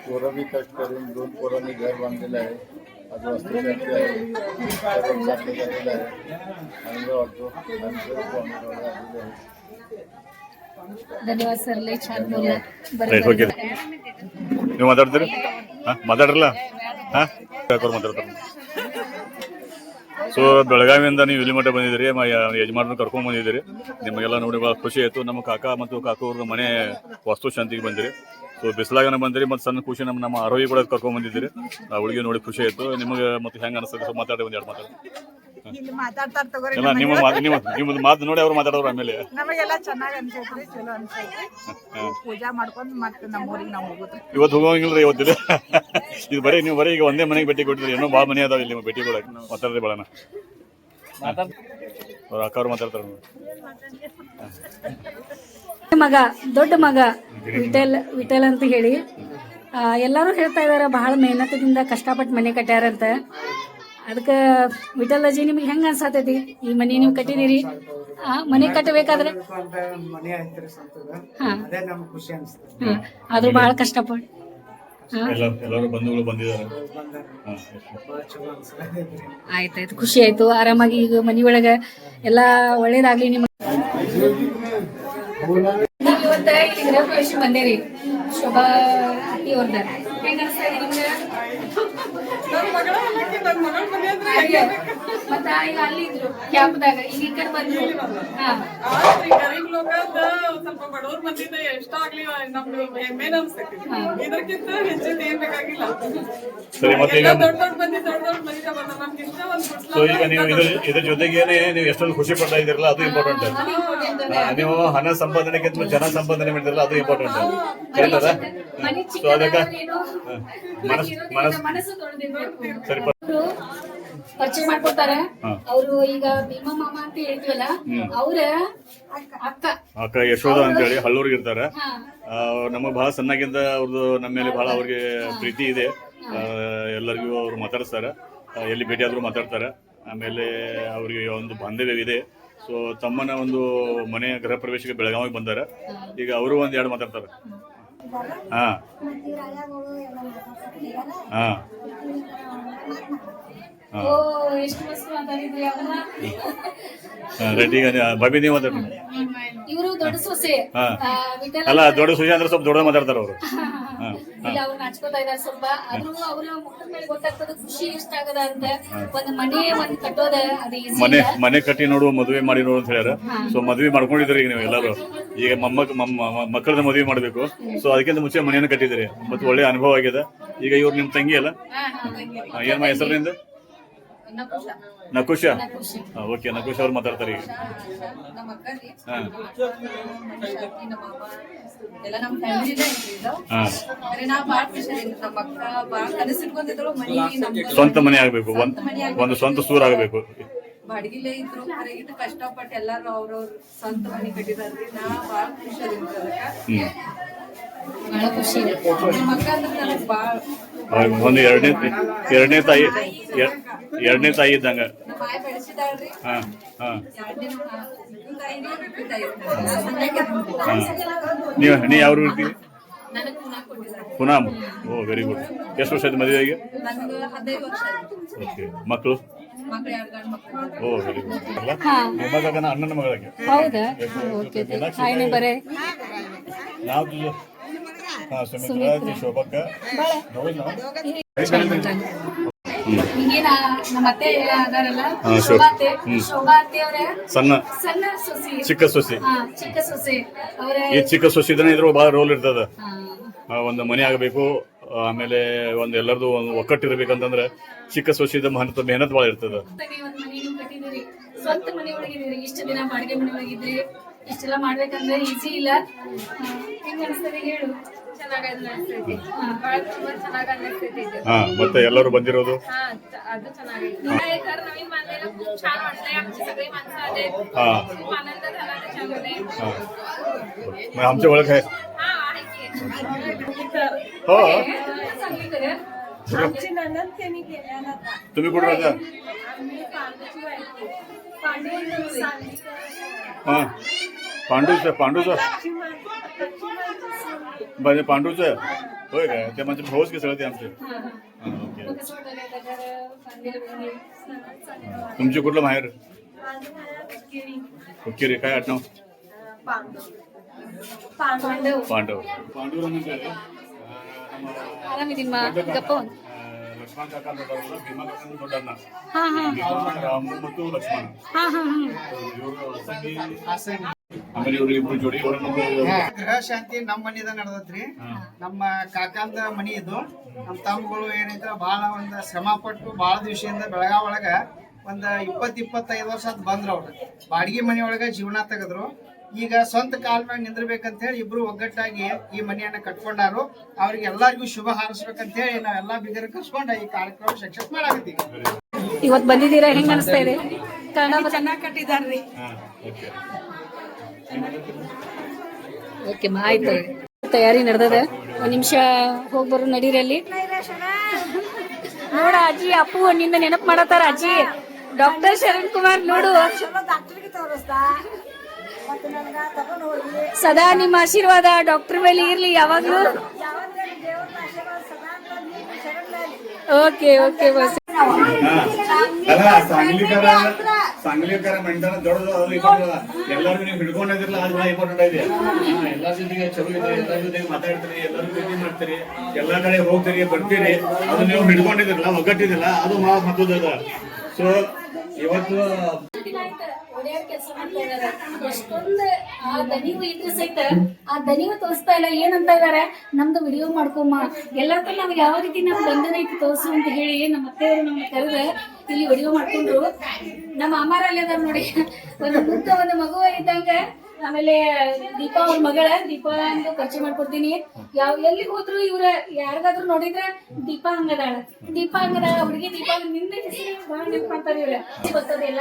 [SPEAKER 8] पोरं बी कष्ट करून 2 पोरांनी घर बांधलेलं आहे. आज वास्तुशांती आहे, सर्व चांगलं झालेलं आहे. आनंद वाटतो. आलेले आहे.
[SPEAKER 2] ಧನ್ಯವಾದ ಸರ್, ಲೈ ಛಾನ್ ಬೋಲ.
[SPEAKER 1] ನೀವು ಮಾತಾಡ್ತೀರಿ? ಮಾತಾಡ್ರಲ್ಲ? ಮಾತಾಡ್ತಾರೆ. ಸೊ ಬೆಳಗಾವಿಯಿಂದ ನೀವು ಇಲ್ಲಿ ಮಟ್ಟ ಬಂದಿದ್ದೀರಿ, ಯಜಮಾನರು ಕರ್ಕೊಂಡ್ ಬಂದಿದ್ದೀರಿ. ನಿಮಗೆಲ್ಲ ನೋಡಿ ಭಾಳ ಖುಷಿ ಆಯ್ತು. ನಮ್ಮ ಕಾಕ ಮತ್ತು ಕಾಕು ಅವ್ರ ಮನೆ ವಾಸ್ತು ಶಾಂತಿಗೆ ಬಂದಿರಿ. ಸೊ ಬಿಸಿಲಾಗನ ಬಂದಿರಿ ಮತ್ತು ಸಣ್ಣ ಖುಷಿ ನಮ್ಮ ಆರೋಗ್ಯ ಕೂಡ ಕರ್ಕೊಂಡ್ ಬಂದಿದ್ದೀರಿ. ಅವಳಿಗೆ ನೋಡಿ ಖುಷಿ ಆಯ್ತು. ನಿಮಗೆ ಮತ್ತೆ ಹೆಂಗೆ ಅನಿಸ್ತದೆ? ಸೊ ಮಾತಾಡಿ ಒಂದ್ ಎರಡು ಮಾತಾಡಿ. ಎಲ್ಲ ನಿಮ್ಮದು ಮಾತು ನೋಡಿ ಅವ್ರು ಮಾತಾಡೋರು. ಆಮೇಲೆ
[SPEAKER 3] ನಮಗೆಲ್ಲ ಚೆನ್ನಾಗಿ ಅನ್ಸೈತ್ರಿ, ಚಲೋ ಅನ್ಸೈತ್ರಿ. ಪೂಜಾ ಮಾಡ್ಕೊಂಡ್ ಮತ್ತೆ ನಮ್ಮ ಊರಿಗೆ ನಾವು ಹೋಗುದು.
[SPEAKER 1] ಇವತ್ತು ಹೋಗೋಂಗಿಲ್ರಿ, ಇವತ್ತಿಲ್ಲ. ಇದು ಬರೀ ನೀವು ಬರೀ ಈಗ ಒಂದೇ ಮನೆಗೆ ಭೇಟಿ ಕೊಟ್ಟಿದ್ರಿ, ಏನೋ ಭಾಳ ಮನೆ ಅದಾವ ಇಲ್ಲಿ ಭೇಟಿ ಕೊಡಕ್ಕೆ. ಮಾತಾಡ್ರಿ ಬಾಳನ ಅವ್ರ ಅಕ್ಕ ಅವ್ರು ಮಾತಾಡ್ತಾರೆ.
[SPEAKER 2] ಮಗ ದೊಡ್ಡ ಮಗ ವಿಠಲ್ ಅಂತ ಹೇಳಿ ಎಲ್ಲರೂ ಹೇಳ್ತಾ ಇದಾರೆ, ಬಹಳ ಮೆಹನತದಿಂದ ಕಷ್ಟಪಟ್ಟು ಮನೆ ಕಟ್ಟ್ಯಾರಂತ. ಅದಕ್ಕೆ ವಿಠಲ್ ಅಜ್ಜಿ ನಿಮ್ಗೆ ಹೆಂಗ ಅನ್ಸಾತೈತಿ ಈ ಮನೆ ನೀವು ಕಟ್ಟಿದಿರಿ? ಮನೆ ಕಟ್ಟಬೇಕಾದ್ರೆ ಆದ್ರೂ ಬಹಳ ಕಷ್ಟಪಟ್ಟು
[SPEAKER 1] ಎಲ್ಲರೂ ಬಂಧುಗಳು ಬಂದಿದ್ದಾರೆ.
[SPEAKER 2] ಆಯ್ತಾಯ್ತು, ಖುಷಿ ಆಯ್ತು. ಆರಾಮಾಗಿ ಈಗ ಮನಿ ಒಳಗ ಎಲ್ಲಾ ಒಳ್ಳೇದಾಗ್ಲಿ ನಿಮ್ಗೆ. ನೀವು ಇವತ್ತ ಇಲ್ಲಿ ಗೃಹ ಪ್ರವೇಶ ಬಂದೇರಿ, ಶೋಭಾ ಅತ್ತಿ ಅವ್ರದ. ಹೆಂಗ ಅನ್ಸ್ತಾ ಇದೆ ನಿಮ್ಗೆ? ಮತ್ತ ಈಗ ಅಲ್ಲಿ ಇದ್ರು ಕ್ಯಾಂಪ್ದಾಗ, ಈಗ ಈ ಕಡೆ ಬಂದ್ರು.
[SPEAKER 3] ಸ್ವಲ್ಪ ಬಡವ್ರ ಬಂದಿದ್ದ ಎಷ್ಟಾಗ್ಲಿ ನಮ್ದು ಹೆಮ್ಮೆನ ಅನ್ಸೈತಿ. ಇದಕ್ಕಿಂತ ಹೆಚ್ಚಿನ ಏನ್ ಬೇಕಾಗಿಲ್ಲ.
[SPEAKER 1] ಸರಿ, ಮತ್ತೆ ಈಗ
[SPEAKER 3] ದೊಡ್ಡ ಬಂದಿದ್ದ ನಮ್ಗೆ ಇಷ್ಟ ಒಂದು
[SPEAKER 1] ಸೊ ಈಗ ನೀವು ಇದ್ರ ಜೊತೆಗೇನೆ ನೀವು ಎಷ್ಟೊಂದು ಖುಷಿ ಪಡ್ತಾ ಇದ್ದೀರಲ್ಲ, ಅದು ಇಂಪಾರ್ಟೆಂಟ್. ನೀವು ಹಣ ಸಂಪಾದನೆಗಿಂತ ಜನ ಸಂಪಾದನೆ ಮಾಡಿದ್ರಲ್ಲ, ಅದು ಇಂಪಾರ್ಟೆಂಟ್. ಹೇಳ್ತದ? ಸೊ ಅದಕ್ಕೆ
[SPEAKER 2] ಮನಸ್ಸು ಸರಿ ಪರಿಚಯ ಮಾಡ್ಕೊಡ್ತಾರ. ಅವರು ಈಗ ಭೀಮಾ ಮಾಮ ಅಂತ ಹೇಳ್ತೀವಲ್ಲ, ಅವ್ರ
[SPEAKER 1] ಅಕ್ಕ ಯಶೋಧ ಅಂತ ಹೇಳಿ ಹಳ್ಳೂರಿಗೆ ಇರ್ತಾರ. ನಮಗ್ ಬಹಳ ಸಣ್ಣಗಿಂದ ಅವ್ರದ್ದು ನಮ್ಮ ಮೇಲೆ ಬಹಳ ಅವ್ರಿಗೆ ಪ್ರೀತಿ ಇದೆ. ಎಲ್ಲರಿಗೂ ಅವ್ರು ಮಾತಾಡಿಸ್ತಾರ, ಎಲ್ಲಿ ಭೇಟಿ ಆದ್ರೂ ಮಾತಾಡ್ತಾರ. ಆಮೇಲೆ ಅವ್ರಿಗೆ ಒಂದು ಬಾಂಧವ್ಯವಿದೆ. ಸೊ ತಮ್ಮನ ಒಂದು ಮನೆಯ ಗೃಹ ಪ್ರವೇಶಕ್ಕೆ ಬೆಳಗಾವಿಗೆ ಬಂದಾರ. ಈಗ ಅವರು ಒಂದ್ ಎರಡು ಮಾತಾಡ್ತಾರ. ಹಾ ಹಾ
[SPEAKER 2] ಎಷ್ಟು ವಸ್ತು ಮಾತಾಡಿದ್ರಿ ಅವ್ರನ್ನ.
[SPEAKER 1] ರೆಡ್ಡಿ ಈಗ ಬಾಬಿ ನೀವು ಮಾತಾಡ್ರಿ.
[SPEAKER 2] ಇವರು ದೊಡ್ಡ ಸೊಸೆ
[SPEAKER 1] ಅಲ್ಲ, ದೊಡ್ಡ ಸೊಸೆ ಅಂದ್ರೆ ಸ್ವಲ್ಪ ದೊಡ್ಡ ಮಾತಾಡ್ತಾರ ಅವರು.
[SPEAKER 2] ಇಲ್ಲ, ಅವ್ರು ನಾಚ್ಕೋತಾ ಇದಾರೆ ಸ್ವಲ್ಪ. ಆದ್ರೂ ಅವ್ರ ಮುಖದ ಮೇಲೆ ಗೊತ್ತಾಗ್ತದ ಖುಷಿ ಎಷ್ಟಾಗದ ಅಂತ. ಒಂದ್ ಮನೆ ಒಂದ್ ಕಟ್ಟೋದ ಅದು ಈಸಿ.
[SPEAKER 1] ಮನೆ ಕಟ್ಟಿ ನೋಡು, ಮದುವೆ ಮಾಡಿ ನೋಡು ಅಂತ ಹೇಳ್ಯಾರ. ಸೊ ಮದುವೆ ಮಾಡ್ಕೊಂಡಿದ್ರಿ ಈಗ ನೀವು ಎಲ್ಲರೂ. ಈಗ ಮಕ್ಕಳದ ಮದುವೆ ಮಾಡ್ಬೇಕು. ಸೊ ಅದಕ್ಕಿಂತ ಮುಂಚೆ ಮನೆಯನ್ನು ಕಟ್ಟಿದಿರಿ, ಮತ್ತೆ ಒಳ್ಳೆ ಅನುಭವ ಆಗಿದೆ. ಈಗ ಇವ್ರು ನಿಮ್ ತಂಗಿ ಅಲ್ಲ, ಏನ್ ಹೆಸರಿನಿಂದ? ನಕುಶ. ಓಕೆ, ನಕುಶ ಅವ್ರು ಮಾತಾಡ್ತಾರೆ ಈಗ.
[SPEAKER 3] ಎಲ್ಲ ನಮ್ಮ ಫ್ಯಾಮಿಲಿನೇ ಇದ್ದು. ನಾ ಬಾಳ ಖುಷಿ ನಮ್ಮ ಅಕ್ಕ ಬಾಳ ಕನಸಿಟ್ಕೊಂಡಿದ್ರು ಮನಿ
[SPEAKER 1] ಸ್ವಂತ ಮನೆ ಆಗ್ಬೇಕು, ಒಂದು ಸ್ವಂತ ಸೂರ್ ಆಗ್ಬೇಕು.
[SPEAKER 3] ಬಾಡಿಗೆಲೇ ಇದ್ರು, ಇಟ್ಟು ಕಷ್ಟಪಟ್ಟು ಎಲ್ಲಾರು ಅವ್ರವ್ರ ಸ್ವಂತ ಮನಿ ಕಟ್ಟಿದಾರ್ರಿ. ನಾ ಬಾಳ ಖುಷಿ ಅದಕ್ಕೆ
[SPEAKER 2] ಬಹಳ ಖುಷಿ.
[SPEAKER 3] ನಮ್ಮ ಅಕ್ಕ ಅಂದ್ರೆ ನನಗ್ ಬಾಳ
[SPEAKER 1] ಒಂದು ಎರಡನೇ ತಾಯಿ ಇದ್ದಂಗ.
[SPEAKER 3] ನಮ್ಮ ಆಯ್ ಬೆಳೆಸಿದಾಳ್ರಿ.
[SPEAKER 1] ನೀ ಯಾವ ಇರ್ತೀವಿ? ಪುನಾಮ್. ಓ, ವೆರಿ ಗುಡ್. ಎಷ್ಟು ವರ್ಷ ಆಯ್ತು ಮದುವೆಗೆ?
[SPEAKER 3] 15 ವರ್ಷ.
[SPEAKER 1] ಓಕೆ. ಮಕ್ಕಳು? ಓ, ವೆರಿ ಗುಡ್. ಅಣ್ಣನ ಮಗಳಿಗೆ.
[SPEAKER 2] ಹೌದಾ? ಓಕೆ. ಹಾಯ್ನೆ ಬರೇ
[SPEAKER 1] ನಾವು ಸುಮಿತ್ರಾ, ಶೋಭಕ್ಕ,
[SPEAKER 2] ಈಗೇನ ನಮ್ಮ ಅತ್ತೆ ಅದಾರಲ್ಲ, ಶೋಭಾ ಅತ್ತೆ ಅವರ ಸಣ್ಣ ಸೊಸಿ,
[SPEAKER 1] ಚಿಕ್ಕ ಸೊಸಿ.
[SPEAKER 2] ಅವರ
[SPEAKER 1] ಈ ಚಿಕ್ಕ ಸೊಸಿ ಇದ್ರೂ ಬಹಳ ರೋಲ್ ಇರ್ತದ. ಒಂದು ಮನೆ ಆಗಬೇಕು, ಆಮೇಲೆ ಒಂದ್ ಎಲ್ಲರದು ಒಂದು ಒಕ್ಕಟ್ಟಿರ್ಬೇಕಂತಂದ್ರೆ ಚಿಕ್ಕ ಸೊಸಿದ ಮೆಹನತ್ ಬಹಳ ಇರ್ತದ.
[SPEAKER 2] ಒಂದ್ ಮನೆ ನೀವು ಕಟ್ಟಿದಿರಿ, ಸ್ವಂತ ಮನೆ ಒಳಗಿದ್ರಿ, ಇಷ್ಟ ದಿನ ಬಾಡಿಗೆ ಮನೆ ಒಳಗಿದ್ರಿ. ಇಷ್ಟೆಲ್ಲ ಮಾಡ್ಬೇಕಂದ್ರೆ ಈಸಿ ಇಲ್ಲ. ಹೆಂಗ ಅನಿಸ್ತದೆ ಹೇಳು?
[SPEAKER 1] ಮತ್ತೆ ಎಲ್ಲರೂ ಬಂದಿರೋದು
[SPEAKER 5] ಅದು ಚೆನ್ನಾಗೈತೆ. नवीन बांधलेलं खूप छान वाटतंय. आमची सगळी माणसं आले, खूप आनंद झाला त्याच्यामध्ये.
[SPEAKER 1] आमच्या ओळख आहे.
[SPEAKER 5] हा, आहे की.
[SPEAKER 1] हो,
[SPEAKER 5] आमची नणंद त्यांनी केल्या ना.
[SPEAKER 1] तुम्ही कुठे राहता?
[SPEAKER 5] आम्ही पांडूची बायको. पांडू
[SPEAKER 1] हा, पांडूचा म्हणजे पांडूचं होय काय? ते म्हणजे भाऊच की सगळं ते आमचे. तुमची कुठलं माहेर? किरी. काय आडनाव?
[SPEAKER 2] ಪಾಂಡವ್.
[SPEAKER 1] ಪಾಂಡವ್.
[SPEAKER 2] ಆರಾಮಿದ್ದೀನಿ ಮಾ. ಗಪ್ಪ
[SPEAKER 1] ಲಕ್ಷ್ಮಣ ಕಾಕ ಅಂತ ಇದಾರಲ್ಲ, ಭೀಮಾ ಕಾಕ ದೊಡ್ಡಣ್ಣ,
[SPEAKER 2] ಹಾ ಹಾ
[SPEAKER 1] ರಾಮು ಮತ್ತು ಲಕ್ಷ್ಮಣ
[SPEAKER 2] ಹಾ ಹಾ ಹಾ
[SPEAKER 1] ಇವರು ಆಮೇಲೆ ಇವ್ರು ಇಬ್ರು ಜೋಡಿ
[SPEAKER 9] ಗೃಹ ಶಾಂತಿ ನಮ್ಮ ಮನಿದ ನಡೆದತ್ರಿ. ನಮ್ಮ ಕಾಕಂದ ಮನಿ ಇದು. ನಮ್ಮ ತಮ್ಮಗಳು ಏನೈತ್ರ ಬಹಳ ಒಂದ್ ಶ್ರಮ ಪಟ್ಟು ಬಹಳ ದಿವಸದಿಂದ ಬೆಳಗಾವ್ ಒಳಗ ಒಂದ್ 20-25 ವರ್ಷ ಅದ್ ಬಂದ್ರ ಅವ್ರು ಬಾಡಿಗೆ ಮನಿ ಒಳಗ ಜೀವನ ತೆಗೆದ್ರು. ಈಗ ಸ್ವಂತ ಕಾಲ ಮ್ಯಾಗ ನಿಂದ್ರಬೇಕಂತ ಹೇಳಿ ಇಬ್ರು ಒಗ್ಗಟ್ಟಾಗಿ ಈ ಮನೆಯನ್ನ ಕಟ್ಕೊಂಡಾರು. ಅವ್ರಿಗೆ ಎಲ್ಲರಿಗೂ ಶುಭ ಹಾರಸ್ಬೇಕಂತ ಹೇಳಿ ನಾವೆಲ್ಲಾ ಬಿಗರ ಕರ್ಸ್ಕೊಂಡ ಈ ಕಾರ್ಯಕ್ರಮ ಸಕ್ಸಸ್ ಮಾಡಾಕತ್ತೀವಿ.
[SPEAKER 2] ಇವತ್ ಬಂದಿದ್ದೀರಾ, ಹೆಂಗ್ ಅನಿಸ್ತಾ ಇದೆ?
[SPEAKER 3] ಚೆನ್ನಾಗಿ ಕಟ್ಟಿದಾರ್ರಿ.
[SPEAKER 2] ಓಕೆ ಆಯ್ತು, ತಯಾರಿ ನಡೆದದ. ಒಂದ್ ನಿಮಿಷ ಹೋಗಿ ಬರೋ ನಡೀರಿ. ಅಲ್ಲಿ ನೋಡ ಅಜ್ಜಿ ಅಪ್ಪು ನಿಂದ ನೆನಪು ಮಾಡತ್ತಾರ. ಅಜ್ಜಿ ಡಾಕ್ಟರ್ ಶರಣ್ ಕುಮಾರ್ ನೋಡು, ಸದಾ ನಿಮ್ಮ ಆಶೀರ್ವಾದ ಡಾಕ್ಟರ್ ಮೇಲೆ ಇರ್ಲಿ ಯಾವಾಗ್ಲೂ. Okay okay bus.
[SPEAKER 1] ಅಲ್ಲ सांगलीकर म्हणताना ದೊಡ್ಡದು ಎಲ್ಲರಿಗೂ ನೀವು ಹಿಡ್ಕೊಂಡಿದ್ರಲ್ಲ, ಅದು ಇಂಪಾರ್ಟೆಂಟ್ ಇದೆ. ಎಲ್ಲರ ಜೊತೆಗೆ ಚಲೋ ಇದೆ, ಎಲ್ಲರ ಜೊತೆಗೆ ಮಾತಾಡ್ತೀರಿ, ಎಲ್ಲರೂ ಭೇಟಿ ಮಾಡ್ತೀರಿ, ಎಲ್ಲಾ ಕಡೆ ಹೋಗ್ತೀರಿ ಬರ್ತೀರಿ, ಅದು ನೀವು ಹಿಡ್ಕೊಂಡಿದ್ರಲ್ಲ, ಒಗ್ಗಟ್ಟಿದಿಲ್ಲ, ಅದು ಮತ್ತದ. ಸೊ ಇವತ್ತು
[SPEAKER 2] ಕೆಲಸ ಮಾಡ್ತಾ ಇದಾರೆ. ಎಷ್ಟೊಂದು ಆ ದನಿವು ಇದ್ರೆ ಸಹಿತ ಆ ದನಿವು ತೋರಿಸ್ತಾ ಇಲ್ಲ. ಏನಂತ ಇದಾರೆ, ನಮ್ದು ವಿಡಿಯೋ ಮಾಡ್ಕೊಮ್ಮ, ಎಲ್ಲರಿಗೂ ನಮ್ಗೆ ಯಾವ ರೀತಿ ನಮ್ ಬಂಧನ ಐತಿ ತೋರ್ಸು ಅಂತ ಹೇಳಿ ನಮ್ಮ ಅತ್ತೆಯವರು ನಮ್ಗೆ ಕರೆದ ಇಲ್ಲಿ ವಿಡಿಯೋ ಮಾಡ್ಕೊಂಡ್ರು. ನಮ್ಮ ಅಮ್ಮಾರಲ್ಲಿ ಅದಾರ ನೋಡಿ, ಒಂದು ಮುದ್ದ ಒಂದು ಮಗು ಇದ್ದಂಗ. ಆಮೇಲೆ ದೀಪಾ ಅವ್ರ ಮಗಳ, ದೀಪಾ ಅಂತ ಪರಿಚಯ ಮಾಡ್ಕೊಡ್ತೀನಿ. ಎಲ್ಲಿಗೆ ಹೋದ್ರು ಇವ್ರ ಯಾರಿಗಾದ್ರು ನೋಡಿದ್ರೆ ದೀಪಾ ಹಂಗದಾಳ, ದೀಪಾ ಹಂಗದಾಳ ಹುಡುಗಿ, ದೀಪಾ ನಿಂದ ಹೆಸರು ಬಹಳ ನೆನಪು ಮಾಡ್ತಾರೆ ಇವ್ರ. ಗೊತ್ತದ ಎಲ್ಲ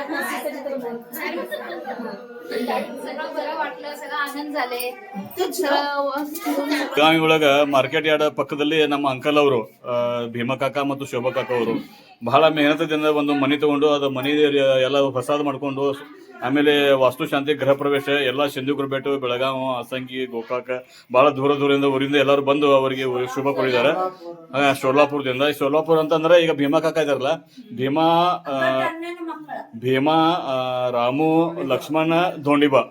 [SPEAKER 1] ಬೆಳಗಾವಿ ಒಳಗ ಮಾರ್ಕೆಟ್ ಯಾರ್ಡ್ ಪಕ್ಕದಲ್ಲಿ ನಮ್ಮ ಅಂಕಲ್ ಅವರು ಭೀಮಾ ಕಾಕ ಮತ್ತು ಶೋಭಾ ಕಾಕ ಅವರು ಬಹಳ ಮೆಹನತದಿಂದ ಒಂದು ಮನೆ ತಗೊಂಡು ಅದು ಮನೆ ಎಲ್ಲ ಹೊಸಾದ್ ಮಾಡ್ಕೊಂಡು, ಆಮೇಲೆ ವಾಸ್ತುಶಾಂತಿ ಗೃಹ ಪ್ರವೇಶ ಎಲ್ಲ ಸಿಂಧುಗುರ್ಬೆಟ್ಟು, ಬೆಳಗಾವಿ, ಅಸಂಗಿ, ಗೋಕಾಕ ಭಾಳ ದೂರದಿಂದ ಊರಿಂದ ಎಲ್ಲರೂ ಬಂದು ಅವರಿಗೆ ಶುಭ ಕೋರಿದ್ದಾರೆ. ಸೋಲಾಪುರದಿಂದ. ಸೋಲಾಪುರ ಅಂತಂದ್ರೆ ಈಗ ಭೀಮಾ ಕಾಕ ಇದಾರಲ್ಲ, ಭೀಮಾ ರಾಮು ಲಕ್ಷ್ಮಣ ಧೋಂಡಿಬಾ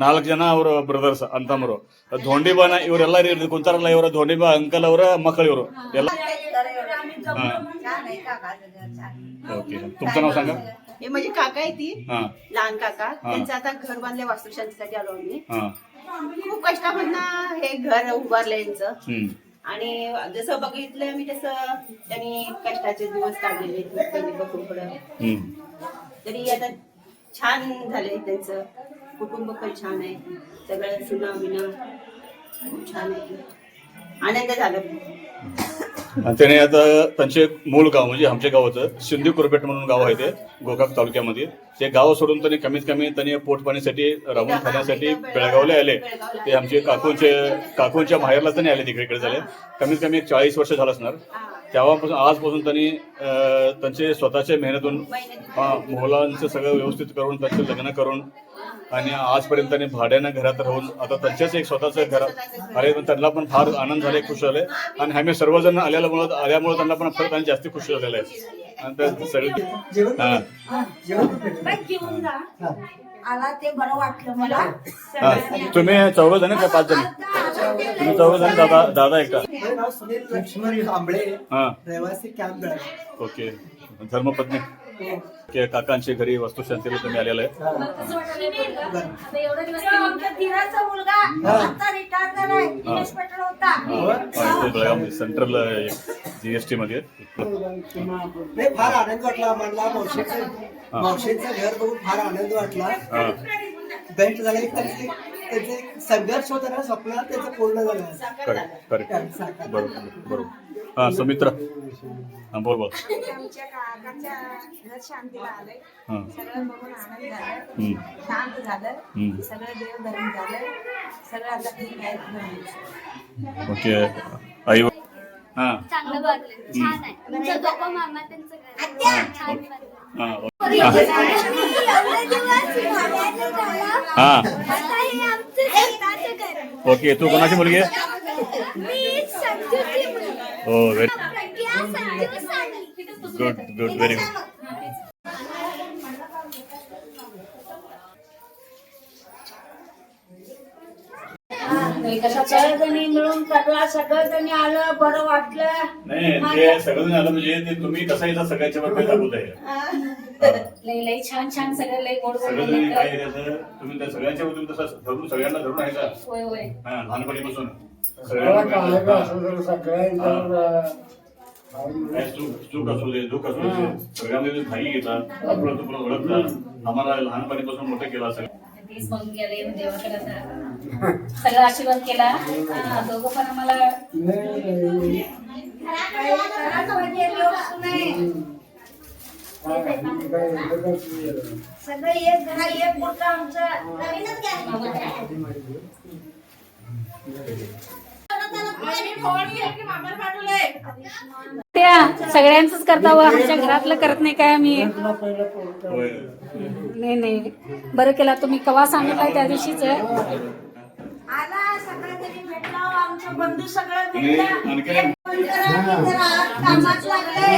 [SPEAKER 1] 4 ಜನ ಅವ್ರ ಬ್ರದರ್ಸ್ ಅಂತಂದ್ರು. ಧೋಂಡಿಬಾನ ಇವರೆಲ್ಲ ಕುಂತಾರಲ್ಲ, ಇವರ ಧೋಂಡಿಬಾ ಅಂಕಲ್ ಅವರ ಮಕ್ಕಳು ಇವರು ಎಲ್ಲ. ओके, तुमचं नाव सांगा.
[SPEAKER 10] हे माझे काका आहे ती लहान काका, त्यांचं आता घर बांधले वास्तुशांतीसाठी आलो आम्ही. खूप कष्टामधनं हे घर उभारलं यांचं. आणि जसं बघितलं मी तसं त्यांनी कष्टाचे दिवस काढलेले पहिलीपासून पुढं. तरी आता छान झाले त्यांचं कुटुंब पण छान आहे, सगळं सुना बिना खूप छान आहे, आनंद झाला.
[SPEAKER 1] त्याने आता त्यांचे मूळ गाव म्हणजे आमच्या गावाचं सिंधी कुरबेट म्हणून गाव आहे, ते गोकाक तालुक्यामध्ये. ते गाव सोडून त्यांनी कमीत कमी त्यांनी पोटपाणीसाठी राहून खाण्यासाठी बेळगावला आले. ते आमचे काकूंच्या माहेरला त्यांनी आले, तिकडे झाले. कमीत कमी 40 वर्ष झालं असणार. तेव्हापासून आजपासून त्यांनी त्यांचे स्वतःच्या मेहनतून मुलांचं सगळं व्यवस्थित करून त्यांचं लग्न करून आणि आजपर्यंत त्यांनी भाड्यानं घरात राहून आता त्यांच्याच एक स्वतःचं घर आले. त्यांना पण फार आनंद झाले, खुश झाले. आणि आम्ही सर्वजण आल्यामुळे त्यांना पण फार जास्त खुश झालेलं आहे. आणि सगळे
[SPEAKER 7] आला ते बरं वाटलं मला.
[SPEAKER 1] तुम्ही 4 जण का 5 जण? तुम्ही 4 जण, दादा एकटा.
[SPEAKER 9] सुनील लक्ष्मण कांबळे, रहिवासी कॅम्प बेळगाव.
[SPEAKER 1] ओके, धर्मपत्नी काकांच्या घरी वास्तुशांतीला तुम्ही आलेला आहे.
[SPEAKER 7] धीराचा मुलगा आता रिटायर झालाय, इन्स्पेक्टर होता.
[SPEAKER 1] बेळगाव सेंट्रल GST मध्ये.
[SPEAKER 9] फार आनंद वाटला आम्हाला. मावशींचं घर बघून फार आनंद वाटला. बेस्ट झालं. त्याचे संघर्ष होता ना स्वप्न, त्याचं पूर्ण झालं.
[SPEAKER 1] करेक्ट, बरोबर. हा, सुमित्रा बोल.
[SPEAKER 7] आमच्या काकाच्या घर शांतीला आलंय, सगळं बघून आनंद झाला, शांत झालं, सगळं देवधर्म झालं, सगळं आता ठीक आहे.
[SPEAKER 1] ओके, आई
[SPEAKER 5] चांगलं वाटलं, छान आहे. तुमचं गप्पा मामा त्यांचं घर छान
[SPEAKER 1] ओके. तू कोणाची मुलगी आहे? हो, व्हेरी गुड, व्हेरी गुड.
[SPEAKER 2] कशा
[SPEAKER 7] सगळ्याजणी मिळून करला, सगळ्याजणी आलं, बरं वाटलं.
[SPEAKER 1] नाही ते सगळं आलं म्हणजे ते तुम्ही कसं येतात सगळ्याच्या बरोबर दाखवत आहे.
[SPEAKER 2] लई लई छान छान सगळं लई गोड गोड
[SPEAKER 1] सगळं
[SPEAKER 2] बोलले.
[SPEAKER 1] काय त्याचं तुम्ही त्या सगळ्यांच्या तुम्ही तसं धरून सगळ्यांना धरून आहे का
[SPEAKER 2] होय होय.
[SPEAKER 1] लहानपणीपासून
[SPEAKER 8] सगळ्या
[SPEAKER 1] सगळ्यांना
[SPEAKER 8] सगळ्या
[SPEAKER 1] सुख असू दे दुःख असू दे सगळ्यांमध्ये भाई घेतात आपलं तुला ओळखतात. आम्हाला लहानपणीपासून मोठं केलं असेल.
[SPEAKER 2] तेच बघून गेले देवाकडे आता सगळा आशीर्वाद केला. हा, दोघं पण आम्हाला
[SPEAKER 7] सगळे एक घरा एक मोठं आमचं नवीनच
[SPEAKER 2] त्या सगळ्यांचंच करता व आमच्या घरातलं करत नाही काय आम्ही.
[SPEAKER 1] होय.
[SPEAKER 2] नाही नाही बरं केला तुम्ही. कवा सांगितलं त्या दिवशीच.
[SPEAKER 7] आला सगळ्यांनी भेटला, आमचं बंधू सगळं
[SPEAKER 1] आणि
[SPEAKER 7] भेटला.
[SPEAKER 1] आणखी
[SPEAKER 7] एक फोन करा की जरा आज कामात लागलंय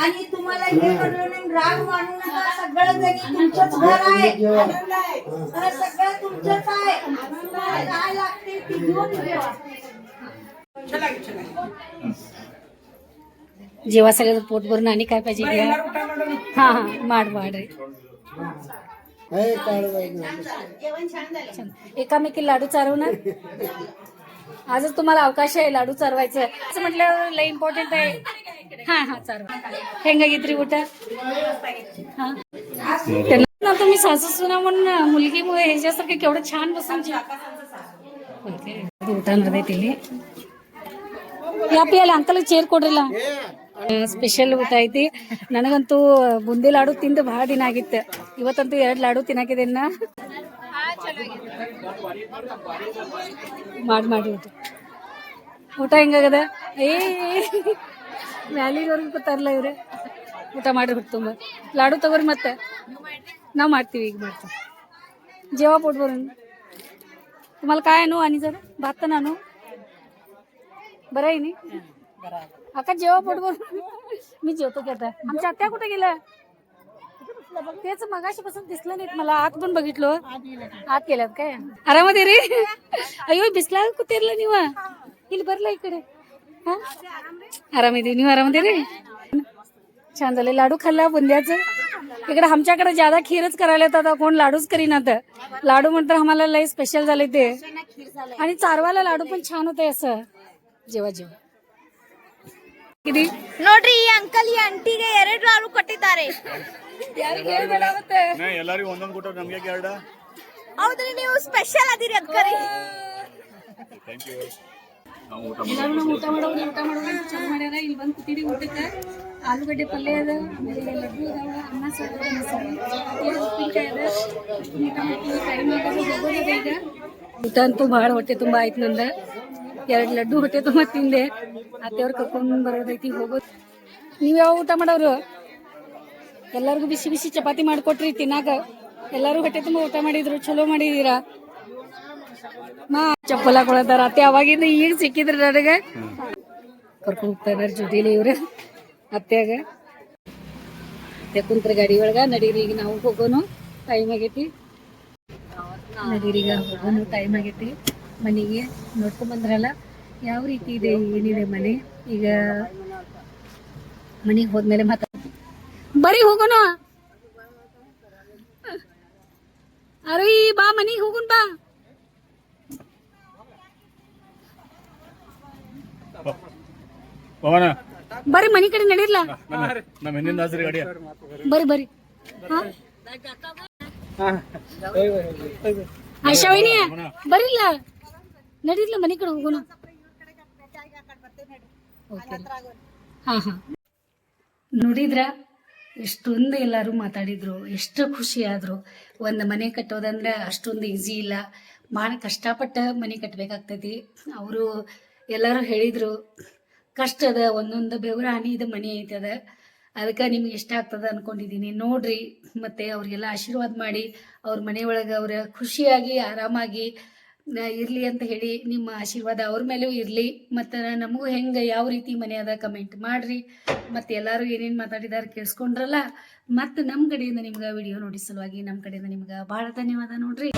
[SPEAKER 7] आणि तुम्हाला हे कळलं नाही, राग मानू नका. सगळं जणी तुमचंच घर आहे, आनंद आहे, सगळं तुमचंच आहे. तुम्हाला काय लागते ती घेऊन ठेवा.
[SPEAKER 2] जेव्हा सगळं पोट भरून आणि काय पाहिजे घ्या. हा हा माड माड आहे. छान. एकामेकी लाडू चारवणार. आजच तुम्हाला अवकाश आहे लाडू चारवायचं असं म्हटलं लय इम्पॉर्टंट आहे. हा हा चारवा हेंगा घेतली ऊट. हा त्यांना तुम्ही सासू सुना म्हणून मुलगी ह्याच्यासारखं केवढं छान बसून ಊಟ ನಡೆದೈತಿ ಇಲ್ಲಿ. ಯಾಪಿ ಅಲ್ಲಿ ಅಂಕಲ್ ಚೇರ್ ಕೊಡ್ರಿಲ್ಲ. ಸ್ಪೆಷಲ್ ಊಟ ಐತಿ. ನನಗಂತೂ ಬುಂದಿ ಲಾಡು ತಿಂದು ಬಹಳ ದಿನ ಆಗಿತ್ತು. ಇವತ್ತಂತೂ 2 ಲಾಡು ತಿನ್ನಾಕಿದ್ದೇನ. ಮಾಡಿ ಊಟ ಹೆಂಗಾಗದ. ಮ್ಯಾಲಿನವ್ರಿಗೆ ಗೊತ್ತಾರಲ್ಲ ಇವ್ರೆ. ಊಟ ಮಾಡ್ರಿ ಹೊಟ್ಟು ತುಂಬ ಲಾಡು ತಗೋರಿ. ಮತ್ತೆ ನಾವು ಮಾಡ್ತೀವಿ, ಈಗ ಮಾಡ್ತೀವಿ. जेव्हा पोट भरून. तुम्हाला काय आणू आणि जर भात तर आणू. बरं आहे नी आका जेव्हा पोट भरून. मी जेवतो की आता. आमच्या आत्या कुठे गेल्या. तेच मगाशीपासून दिसलं नाहीत मला. आत पण बघितलो. आत गेल्यात काय. आरामध्ये रे. अಯ್ಯೋ ಬಿಸ್ಲಾಗ ಕೂತಿರ್ಲ ನೀವ. ಇಲ್ಲಿ ಬರ್ಲ ಈ ಕಡೆ. आरामध्ये ನೀವು आरामध्ये रे. छान झाले. लाडू खाल्ला बुंद्याचं. इकडे आमच्याकडे ज्यादा खीरच करायला येतात. कोण लाडूच करीनात. लाडू म्हणतात आम्हाला लय स्पेशल झाले ते. आणि चारवाला लाडू पण छान होते असं. जेव्हा जेव्हा किती
[SPEAKER 5] ನೋಡ್ರಿ ಈ ಅಂಕಲ್ ಈ ಆಂಟಿಗೆ 2 ಲಾಡು ಕೊಟ್ಟಿದ್ದಾರೆ.
[SPEAKER 2] ಯಾರಿಗೆ ಹೇಳ್ಬೇಡ ಮತ್ತೆ.
[SPEAKER 1] ಎಲ್ಲರಿಗೂ ಒಂದೊಂದು ಕೊಟ್ಟು ನಮ್ಗೆ ಎರಡು.
[SPEAKER 5] ಹೌದ್ರಿ ನೀವು ಸ್ಪೆಷಲ್ ಅದಿರಿ ಅದಕ್ಕರಿ.
[SPEAKER 1] Thank you.
[SPEAKER 2] ಎಲ್ಲರೂ ನಾವು ಊಟ ಮಾಡೋದು ಚಾಲು ಮಾಡ್ಯಾರ. ಇಲ್ಲಿ ಬಂದು ಕೂತಿರಿ ಊಟಕ್ಕೆ. ಆಲೂಗಡ್ಡೆ ಪಲ್ಯ ಅದ, ಆಮೇಲೆ ಲಡ್ಡು ಅದಾವ, ಅನ್ನ ಸಾರು ಉಪ್ಪಿನಕಾಯಿ ಅದ. ಟೈಮ್ ಹೋಗೋದ ಈಗ. ಊಟ ಅಂತೂ ಭಾಳ ಹೊಟ್ಟೆ ತುಂಬ ಆಯ್ತು ನಂದ. 2 ಲಡ್ಡು ಹೊಟ್ಟೆ ತುಂಬ ತಿಂದೆ. ಅತ್ತೆಯವ್ರು ಕರ್ಕೊಂಡು ಬರೋದೈತಿ ಹೋಗೋದು. ನೀವು ಯಾವ ಊಟ ಮಾಡೋರು. ಎಲ್ಲರಿಗೂ ಬಿಸಿ ಬಿಸಿ ಚಪಾತಿ ಮಾಡಿಕೊಟ್ರಿ ತಿನ್ನಾಕ. ಎಲ್ಲರೂ ಹೊಟ್ಟೆ ತುಂಬ ಊಟ ಮಾಡಿದ್ರು. ಚಲೋ ಮಾಡಿದೀರಾ. ಚಪ್ಪಲ್ ಹಾಕೊಳತಾರ. ಅತ್ತೆ ಅವಾಗಿಂದ ಈಗ ಸಿಕ್ಕಿದ್ರಿ ನನಗೆ. ಕರ್ಕೊಂಡು ಹೋಗ್ತಾ ಇದಾರೆ ಜೊತೆಲಿ ಇವ್ರು ಅತ್ತೆಯಾಗ. ಅತ್ತೆ ಕುಂತ್ರ ಗಾಡಿ ಒಳಗ. ನಡೀರಿ ಈಗ ನಾವು ಹೋಗೋನು. ಟೈಮ್ ಆಗೈತಿ. ನಡೀರಿ ಈಗ ಹೋಗೋನು. ಟೈಮ್ ಆಗೈತಿ. ಮನೆಗೆ ನೋಡ್ಕೊಂಡ್ ಬಂದ್ರಲ್ಲ ಯಾವ ರೀತಿ ಇದೆ ಏನಿದೆ ಮನೆ. ಈಗ ಮನೆಗೆ ಹೋದ್ಮೇಲೆ ಬರೀ ಹೋಗೋನು. ಅರೆ ಬಾ ಮನೆಗೆ ಹೋಗೋಣ ಬಾ. ಬರ್ರಿ ಮನಿ ಕಡೆ ನಡೀರ್ಲ.
[SPEAKER 1] ನಮ್ಮ ಹಿಂದಿನ ದಾಸರಿ ಗಾಡಿ
[SPEAKER 2] ಬರ್ರಿ ಆಶಾ ವೈನಿ ಬರಿಲ್ಲ ನಡೀರ್ಲ ಮನಿ ಕಡೆ ಹೋಗೋಣ. ಹಾ ನೋಡಿದ್ರ ಎಷ್ಟೊಂದು ಎಲ್ಲರೂ ಮಾತಾಡಿದ್ರು. ಎಷ್ಟು ಖುಷಿ ಆದ್ರು. ಒಂದು ಮನೆ ಕಟ್ಟೋದಂದ್ರೆ ಅಷ್ಟೊಂದು ಈಸಿ ಇಲ್ಲ. ಭಾಳ ಕಷ್ಟಪಟ್ಟ ಮನೆ ಕಟ್ಟಬೇಕಾಗ್ತೈತಿ. ಅವರು ಎಲ್ಲರೂ ಹೇಳಿದ್ರು ಕಷ್ಟ ಅದ. ಒಂದೊಂದು ಬೆವರ ಹನಿದ ಮನೆ ಐತದ. ಅದಕ್ಕೆ ನಿಮ್ಗೆ ಇಷ್ಟ ಆಗ್ತದ ಅನ್ಕೊಂಡಿದ್ದೀನಿ. ನೋಡ್ರಿ ಮತ್ತೆ ಅವ್ರಿಗೆಲ್ಲ ಆಶೀರ್ವಾದ ಮಾಡಿ ಅವ್ರ ಮನೆಯೊಳಗೆ ಅವ್ರ ಖುಷಿಯಾಗಿ ಆರಾಮಾಗಿ ಇರಲಿ ಅಂತ ಹೇಳಿ ನಿಮ್ಮ ಆಶೀರ್ವಾದ ಅವ್ರ ಮೇಲೂ ಇರಲಿ. ಮತ್ತು ನಮಗೂ ಹೆಂಗೆ ಯಾವ ರೀತಿ ಮನೆ ಅದ ಕಮೆಂಟ್ ಮಾಡಿರಿ. ಮತ್ತು ಎಲ್ಲರೂ ಏನೇನು ಮಾತಾಡಿದಾರೆ ಕೇಳಿಸ್ಕೊಂಡ್ರಲ್ಲ. ಮತ್ತು ನಮ್ಮ ಕಡೆಯಿಂದ ನಿಮ್ಗೆ ವಿಡಿಯೋ ನೋಡಿ ಸಲುವಾಗಿ ನಮ್ಮ ಕಡೆಯಿಂದ ನಿಮ್ಗೆ ಭಾಳ ಧನ್ಯವಾದ ನೋಡ್ರಿ.